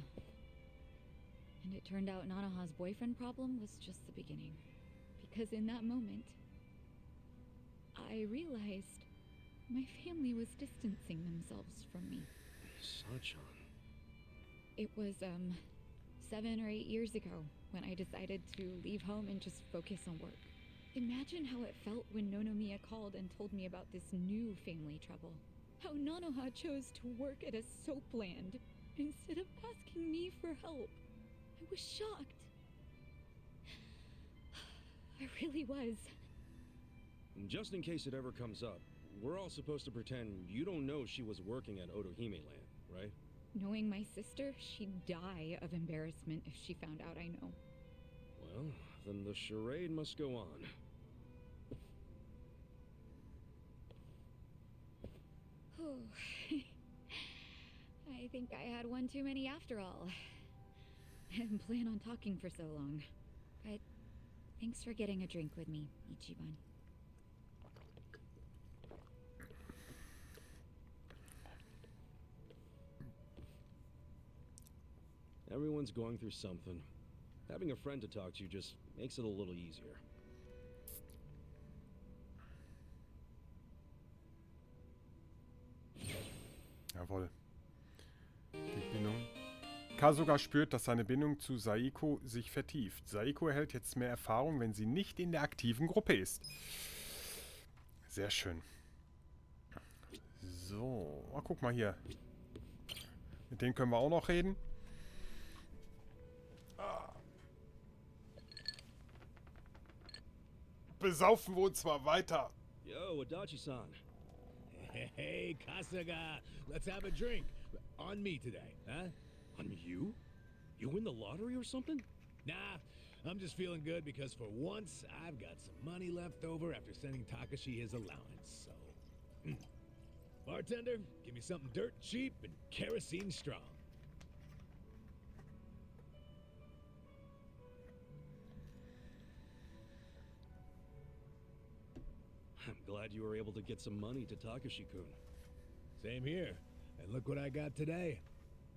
And it turned out Nanoha's boyfriend problem was just the beginning. Because in that moment, I realized my family was distancing themselves from me. Sachan. It was, 7 or 8 years ago when I decided to leave home and just focus on work. Imagine how it felt when Nonomiya called and told me about this new family trouble. How Nanoha chose to work at a soap land instead of asking me for help. I was shocked. I really was. Just in case it ever comes up, we're all supposed to pretend you don't know she was working at Otohime Land, right? Knowing my sister, she'd die of embarrassment if she found out I know. Well, then the charade must go on. Oh, I think I had one too many after all. I didn't plan on talking for so long. But thanks for getting a drink with me, Ichiban. Everyone's going through something. Having a friend to talk to just makes it a little easier. Jawohl. Die Bindung. Kasuga spürt, dass seine Bindung zu Saiko sich vertieft. Saiko erhält jetzt mehr Erfahrung, wenn sie nicht in der aktiven Gruppe ist. Sehr schön. So, oh, guck mal hier. Mit denen können wir auch noch reden. Besaufen wir uns mal weiter. Yo, Adachi-san. Hey, Kasuga, let's have a drink. On me today, huh? On you? You win the lottery or something? Nah, I'm just feeling good because for once, I've got some money left over after sending Takashi his allowance, so... Bartender, give me something dirt cheap and kerosene strong. I'm glad you were able to get some money to Takashi-kun. Same here. And look what I got today.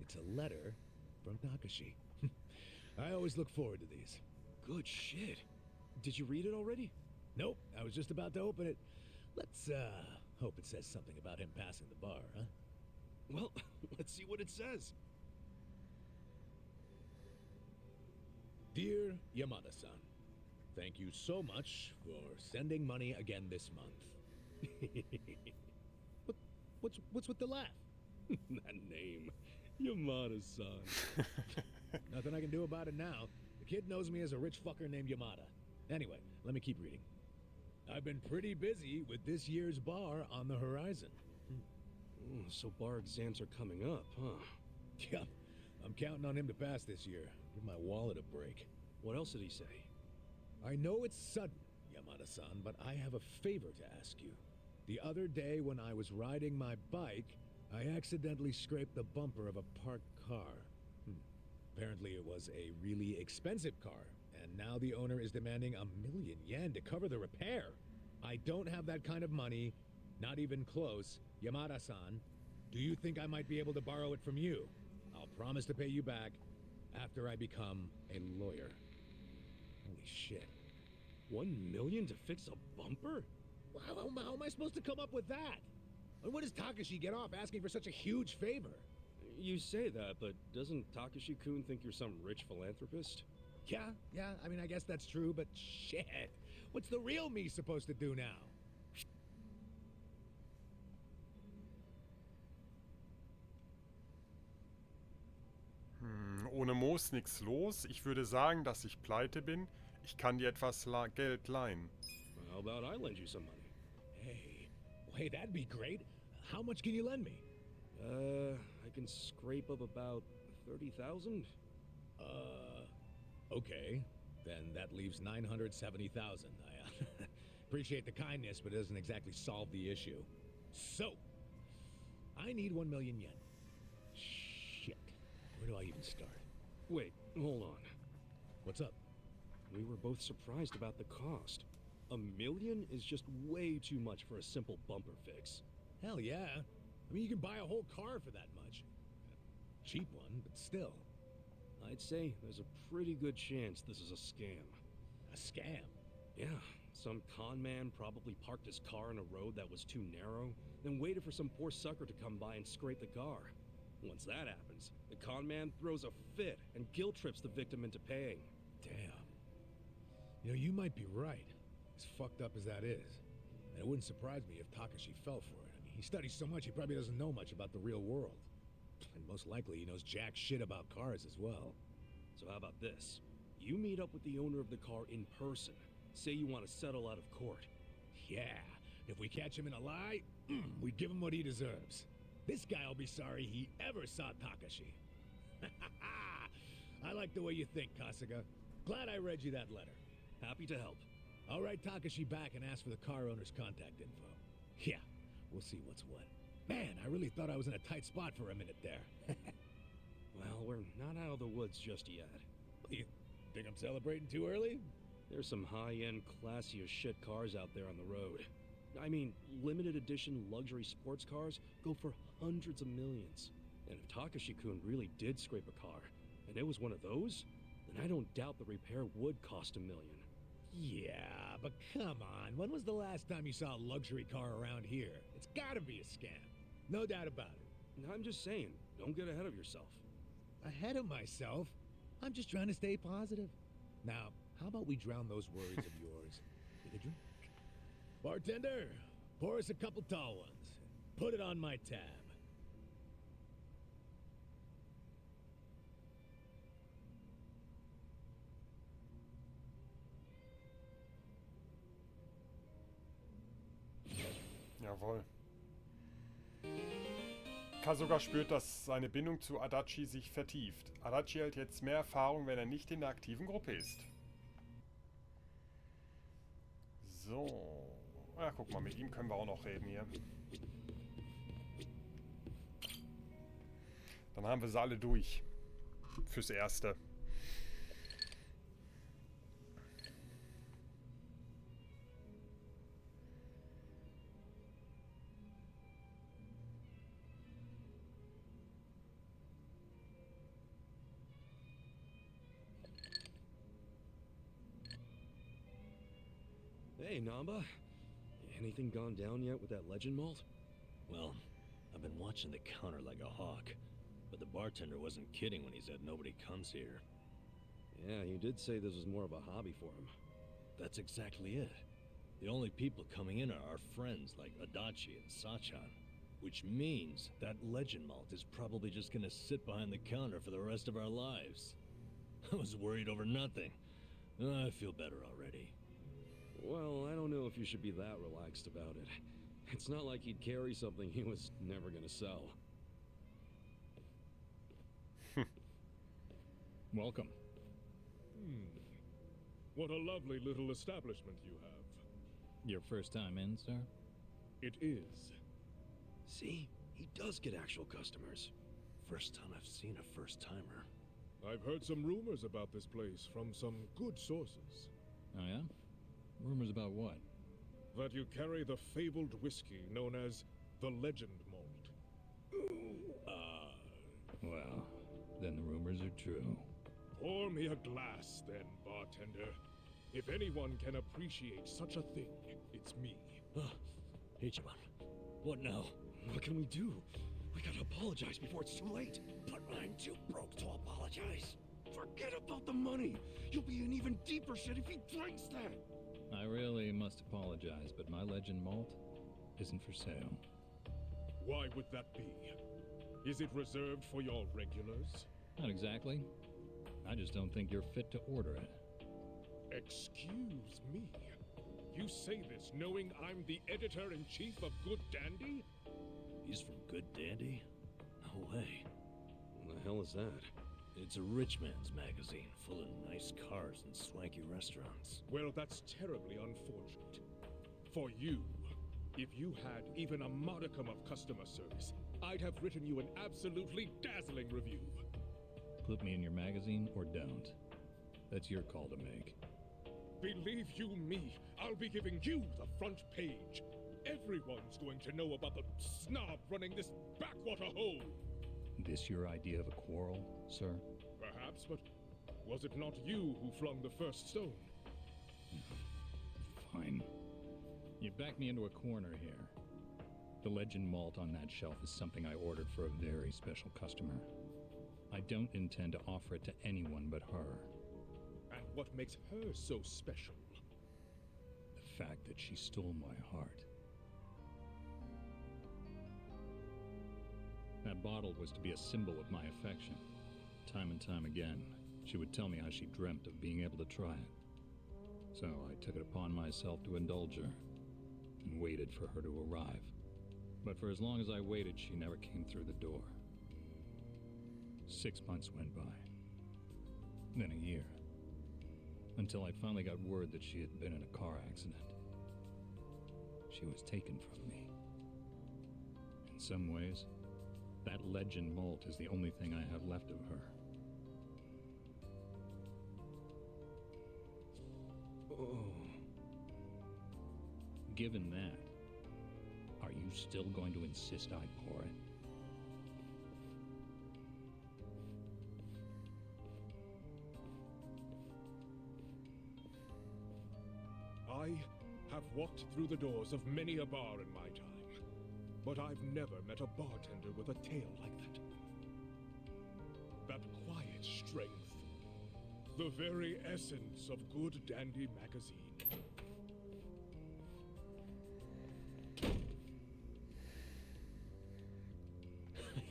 It's a letter from Takashi. I always look forward to these. Good shit. Did you read it already? Nope, I was just about to open it. Let's, hope it says something about him passing the bar, huh? Well, let's see what it says. Dear Yamada-san, thank you so much for sending money again this month. What's with the laugh? That name. Yamada-san. Nothing I can do about it now. The kid knows me as a rich fucker named Yamada. Anyway, let me keep reading. I've been pretty busy with this year's bar on the horizon. So bar exams are coming up, huh? Yeah, I'm counting on him to pass this year. Give my wallet a break. What else did he say? I know it's sudden, Yamada-san, but I have a favor to ask you. The other day when I was riding my bike, I accidentally scraped the bumper of a parked car. Apparently it was a really expensive car, and now the owner is demanding 1,000,000 yen to cover the repair. I don't have that kind of money, not even close. Yamada-san, do you think I might be able to borrow it from you? I'll promise to pay you back after I become a lawyer. Holy shit. 1,000,000 to fix a bumper? How am I supposed to come up with that? And what does Takashi get off asking for such a huge favor? You say that, but doesn't Takashi-kun think you're some rich philanthropist? Yeah, I mean, I guess that's true, but shit. What's the real me supposed to do now? Ohne Moos nix los. Ich würde sagen, dass ich pleite bin. Ich kann dir etwas Geld leihen. How about I lend you some money? Hey, that'd be great. How much can you lend me? I can scrape up about 30,000. Okay. Then that leaves 970,000. I appreciate the kindness, but it doesn't exactly solve the issue. So, I need 1,000,000 yen. Shit. Where do I even start? Wait, hold on. What's up? We were both surprised about the cost. $1 million is just way too much for a simple bumper fix. Hell yeah. I mean, you can buy a whole car for that much. Cheap one, but still. I'd say there's a pretty good chance this is a scam. A scam? Yeah, some con man probably parked his car on a road that was too narrow, then waited for some poor sucker to come by and scrape the car. Once that happens, the con man throws a fit and guilt trips the victim into paying. Damn. You know, you might be right, as fucked up as that is. And it wouldn't surprise me if Takashi fell for it. I mean, he studies so much, he probably doesn't know much about the real world. And most likely, he knows jack shit about cars as well. So how about this? You meet up with the owner of the car in person. Say you want to settle out of court. Yeah, if we catch him in a lie, we give him what he deserves. This guy'll be sorry he ever saw Takashi. I like the way you think, Kasuga. Glad I read you that letter. Happy to help. I'll write Takashi back and ask for the car owner's contact info. Yeah, we'll see what's what. Man, I really thought I was in a tight spot for a minute there. Well, we're not out of the woods just yet. You think I'm celebrating too early? There's some high-end, classy as shit cars out there on the road. I mean, limited edition luxury sports cars go for hundreds of millions. And if Takashi-kun really did scrape a car, and it was one of those, then I don't doubt the repair would cost $1 million. Yeah, but come on. When was the last time you saw a luxury car around here? It's gotta be a scam. No doubt about it. I'm just saying, don't get ahead of yourself. Ahead of myself? I'm just trying to stay positive. Now, how about we drown those worries of yours with a drink? Bartender, pour us a couple tall ones. Put it on my tab. Jawohl. Kasuga spürt, dass seine Bindung zu Adachi sich vertieft. Adachi hält jetzt mehr Erfahrung, wenn er nicht in der aktiven Gruppe ist. So. Ja, guck mal, mit ihm können wir auch noch reden hier. Dann haben wir sie alle durch. Fürs Erste. Hey, Namba. Anything gone down yet with that legend malt? Well, I've been watching the counter like a hawk, but the bartender wasn't kidding when he said nobody comes here. Yeah, he did say this was more of a hobby for him. That's exactly it. The only people coming in are our friends like Adachi and Sachan, which means that legend malt is probably just gonna sit behind the counter for the rest of our lives. I was worried over nothing. I feel better already. Well, I don't know if you should be that relaxed about it. It's not like he'd carry something he was never gonna sell. Welcome. What a lovely little establishment you have. Your first time in, sir? It is. See? He does get actual customers. First time I've seen a first-timer. I've heard some rumors about this place from some good sources. Oh, yeah? Rumors about what? That you carry the fabled whiskey known as the Legend Malt. Well, then the rumors are true. Pour me a glass, then, bartender. If anyone can appreciate such a thing, it's me. Ichiban, what now? What can we do? We gotta apologize before it's too late. But I'm too broke to apologize. Forget about the money. You'll be in even deeper shit if he drinks that. I really must apologize, but my legend malt isn't for sale. Why would that be? Is it reserved for your regulars? Not exactly. I just don't think you're fit to order it. Excuse me. You say this knowing I'm the editor-in-chief of Good Dandy? He's from Good Dandy? No way. What the hell is that? It's a rich man's magazine full of nice cars and swanky restaurants. Well, that's terribly unfortunate. For you, if you had even a modicum of customer service, I'd have written you an absolutely dazzling review. Put me in your magazine or don't. That's your call to make. Believe you me, I'll be giving you the front page. Everyone's going to know about the snob running this backwater hole. This your idea of a quarrel, sir? Perhaps, but was it not you who flung the first stone? Fine. You backed me into a corner here. The Legend malt on that shelf is something I ordered for a very special customer. I don't intend to offer it to anyone but her. And what makes her so special? The fact that she stole my heart. That bottle was to be a symbol of my affection. Time and time again, she would tell me how she dreamt of being able to try it. So I took it upon myself to indulge her, and waited for her to arrive. But for as long as I waited, she never came through the door. 6 months went by. Then a year. Until I finally got word that she had been in a car accident. She was taken from me. In some ways, that Legend malt is the only thing I have left of her. Oh. Given that, are you still going to insist I pour it? I have walked through the doors of many a bar in my time, but I've never met a bartender with a tale like that. That quiet strength. The very essence of good dandy magazine.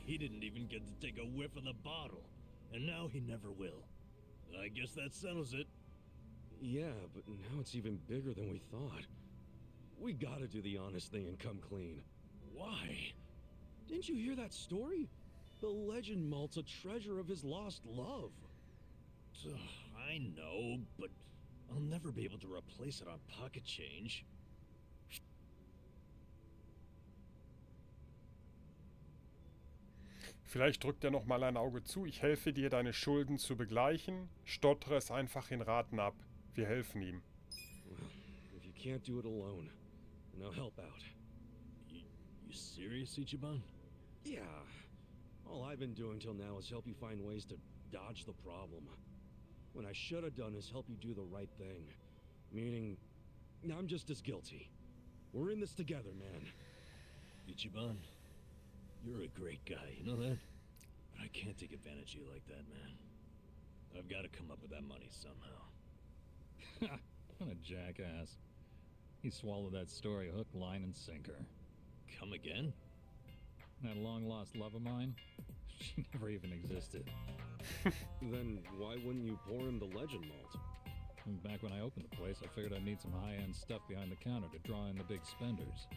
He didn't even get to take a whiff of the bottle, and now he never will. I guess that settles it. Yeah, but now it's even bigger than we thought. We gotta do the honest thing and come clean. Why? Didn't you hear that story? The Legend malt's a treasure of his lost love. I know, but I'll never be able to replace it on pocket change. Vielleicht drückt er noch mal ein Auge zu. Ich helfe dir, deine Schulden zu begleichen. Stottere es einfach in Raten ab. Wir helfen ihm. Well, if you can't do it alone, then I'll help out. You serious, Ichiban? Yeah. All I've been doing till now is help you find ways to dodge the problem. What I should have done is help you do the right thing. Meaning, I'm just as guilty. We're in this together, man. Ichiban, you're a great guy, you know that? But I can't take advantage of you like that, man. I've got to come up with that money somehow. What a jackass. He swallowed that story hook, line, and sinker. Come again? That long-lost love of mine? She never even existed. Then why wouldn't you pour him the Legend malt? Back when I opened the place, I figured I'd need some high-end stuff behind the counter to draw in the big spenders.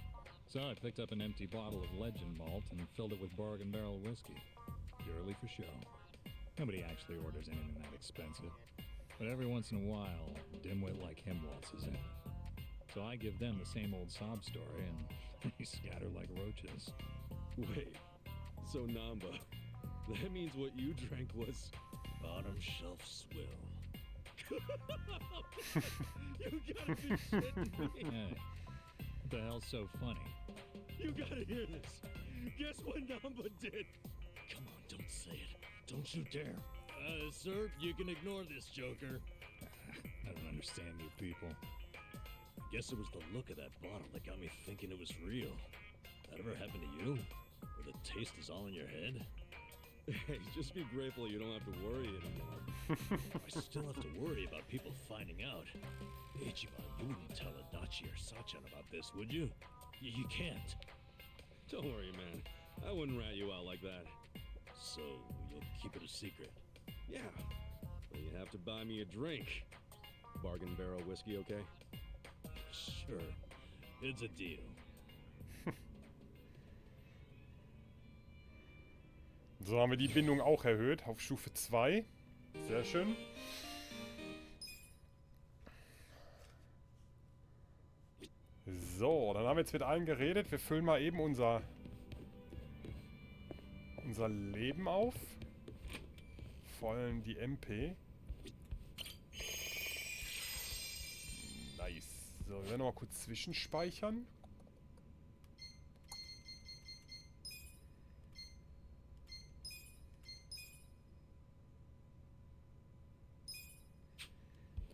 So I picked up an empty bottle of Legend malt and filled it with bargain barrel whiskey. Purely for show. Nobody actually orders anything that expensive. But every once in a while, a dimwit like him waltzes in. So I give them the same old sob story, and they scatter like roaches. Wait, so Namba, that means what you drank was... Bottom shelf swill. You gotta be shitting me! Hey, what the hell's so funny? You gotta hear this! Guess what Namba did? Come on, don't say it. Don't you dare. Sir, you can ignore this, Joker. I don't understand you people. I guess it was the look of that bottle that got me thinking it was real. That ever happened to you? Where the taste is all in your head? Hey, just be grateful you don't have to worry anymore. I still have to worry about people finding out. Ichiban, you wouldn't tell Adachi or Sachan about this, would you? You can't. Don't worry, man. I wouldn't rat you out like that. So, you'll keep it a secret? Yeah. But you have to buy me a drink. Bargain barrel whiskey, okay? Sure. It's a deal. So haben wir die Bindung auch erhöht auf Stufe 2. Sehr schön. So, dann haben wir jetzt mit allen geredet. Wir füllen mal eben unser Leben auf. Vollen die MP. So, wir werden noch mal kurz zwischenspeichern.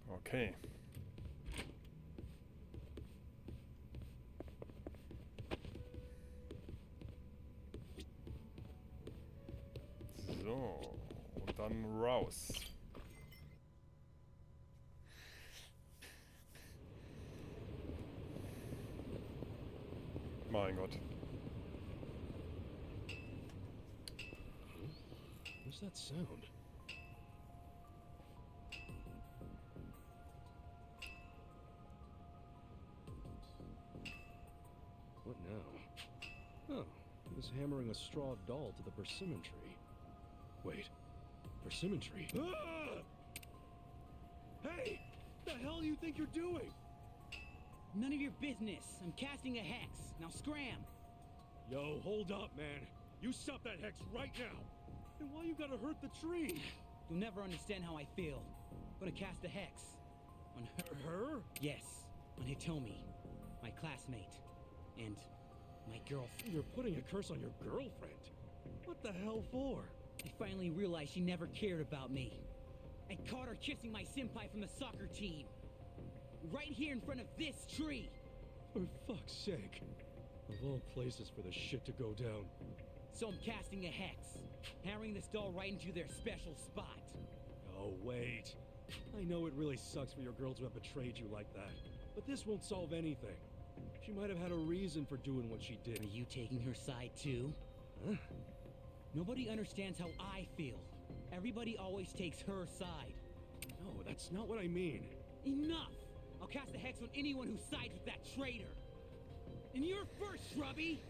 Okay. So, und dann raus. Mein Gott. What's that sound? What now? Oh, he was hammering a straw doll to the persimmon tree. Wait, persimmon tree? Ah! Hey! The hell you think you're doing? None of your business. I'm casting a hex. Now scram! Yo, hold up, man. You stop that hex right now. And why you gotta hurt the tree? You'll never understand how I feel. I'm gonna cast a hex. On Her? Yes, on Hitomi, my classmate, and my girlfriend. You're putting a curse on your girlfriend? What the hell for? I finally realized she never cared about me. I caught her kissing my senpai from the soccer team. Right here in front of this tree. For fuck's sake. Of all places for the shit to go down. So I'm casting a hex, hammering this doll right into their special spot. Oh, wait. I know it really sucks for your girl to have betrayed you like that, but this won't solve anything. She might have had a reason for doing what she did. Are you taking her side too? Huh? Nobody understands how I feel. Everybody always takes her side. No, that's not what I mean. Enough! I'll cast a hex on anyone who sides with that traitor. And you're first, Shrubby!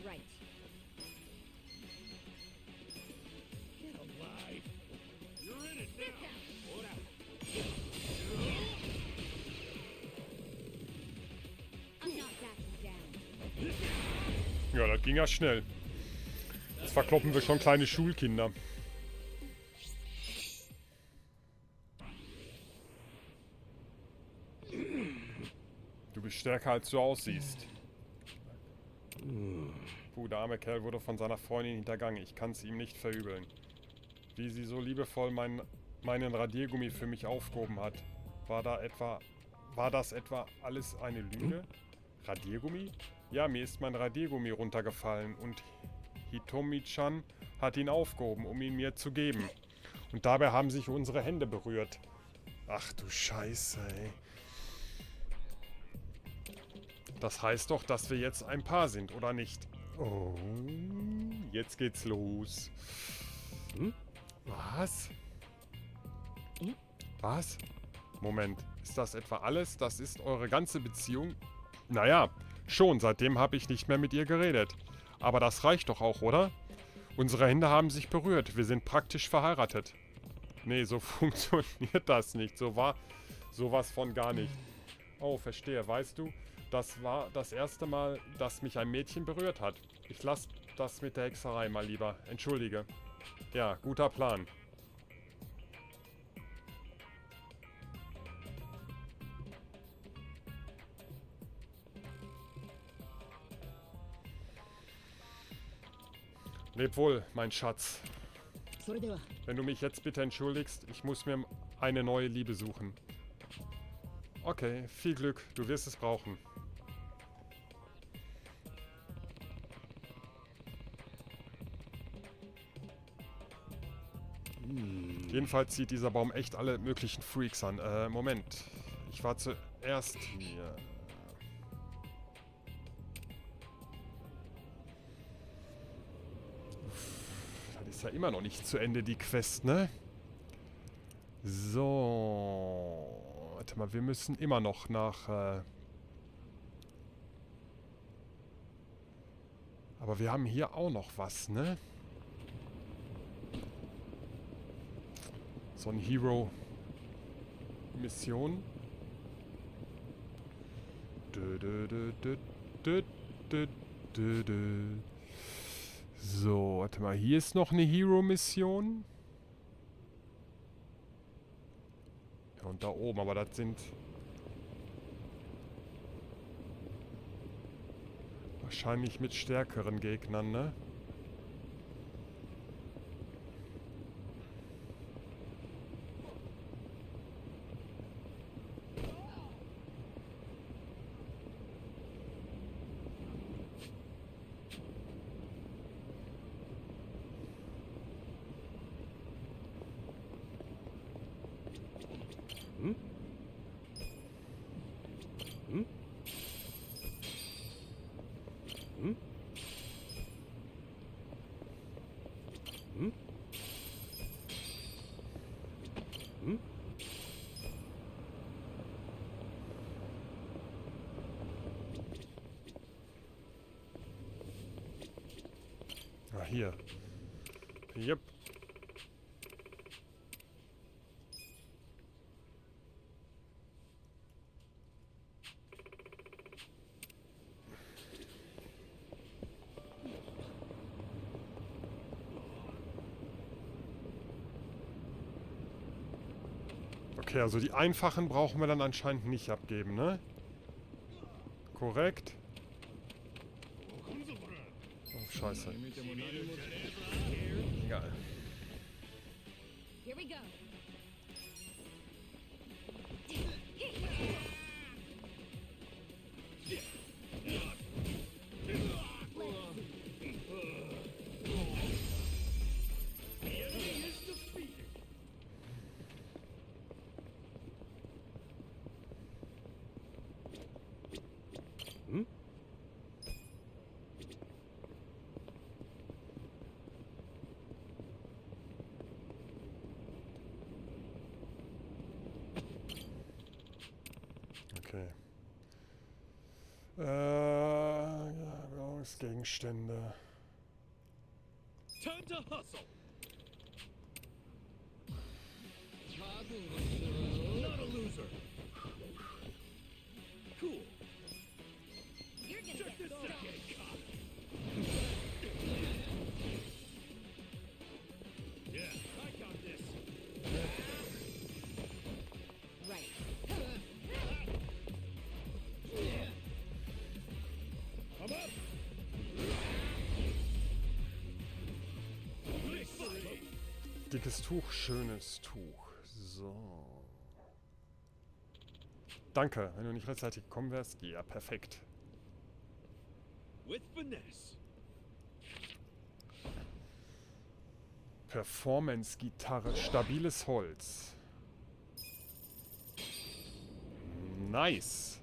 Right. Get alive. You're in it now. I'm not backing down. Ja, das ging ja schnell. Jetzt verkloppen wir schon kleine Schulkinder. Du bist stärker, als du aussiehst. Puh, der arme Kerl wurde von seiner Freundin hintergangen. Ich kann es ihm nicht verübeln. Wie sie so liebevoll meinen Radiergummi für mich aufgehoben hat. War das etwa alles eine Lüge? Radiergummi? Ja, mir ist mein Radiergummi runtergefallen und Hitomi-chan hat ihn aufgehoben, um ihn mir zu geben. Und dabei haben sich unsere Hände berührt. Ach du Scheiße, ey. Das heißt doch, dass wir jetzt ein Paar sind, oder nicht? Oh, jetzt geht's los. Was? Was? Moment, ist das etwa alles? Das ist eure ganze Beziehung? Naja, schon, seitdem habe ich nicht mehr mit ihr geredet. Aber das reicht doch auch, oder? Unsere Hände haben sich berührt. Wir sind praktisch verheiratet. Nee, so funktioniert das nicht. Sowas von gar nicht. Oh, verstehe. Weißt du, das war das erste Mal, dass mich ein Mädchen berührt hat. Ich lasse das mit der Hexerei mal lieber. Entschuldige. Ja, guter Plan. Leb wohl, mein Schatz. Wenn du mich jetzt bitte entschuldigst, ich muss mir eine neue Liebe suchen. Okay, viel Glück, du wirst es brauchen. Jedenfalls zieht dieser Baum echt alle möglichen Freaks an. Moment. Ich war zuerst hier. Das ist ja immer noch nicht zu Ende, die Quest, ne? So. Warte mal, wir müssen immer noch nach... Aber wir haben hier auch noch was, ne? So ein Hero-Mission. So, warte mal. Hier ist noch eine Hero-Mission. Ja, und da oben, aber das sind... wahrscheinlich mit stärkeren Gegnern, ne? Hm? Hm? Hm? Hm? Hm? Ah, hier. Yep. Okay, also die einfachen brauchen wir dann anscheinend nicht abgeben, ne? Korrekt. Oh, scheiße. Egal. Here we go. Hm? Okay. Ja, Belohnungsgegenstände. Time to hustle. Not a loser. Cool. You're gonna Check get this out. Yeah, I got this. right. I'm up. Victory. Dickes Tuch, schönes Tuch. So. Danke, wenn du nicht rechtzeitig gekommen wärst. Ja, perfekt. With finesse. Performance-Gitarre, stabiles Holz. Nice.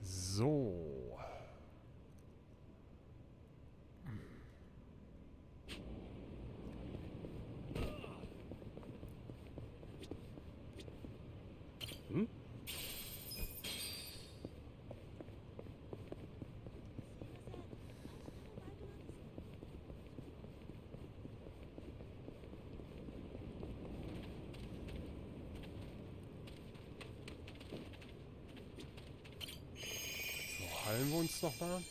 So. Hm? So, heilen wir uns noch mal.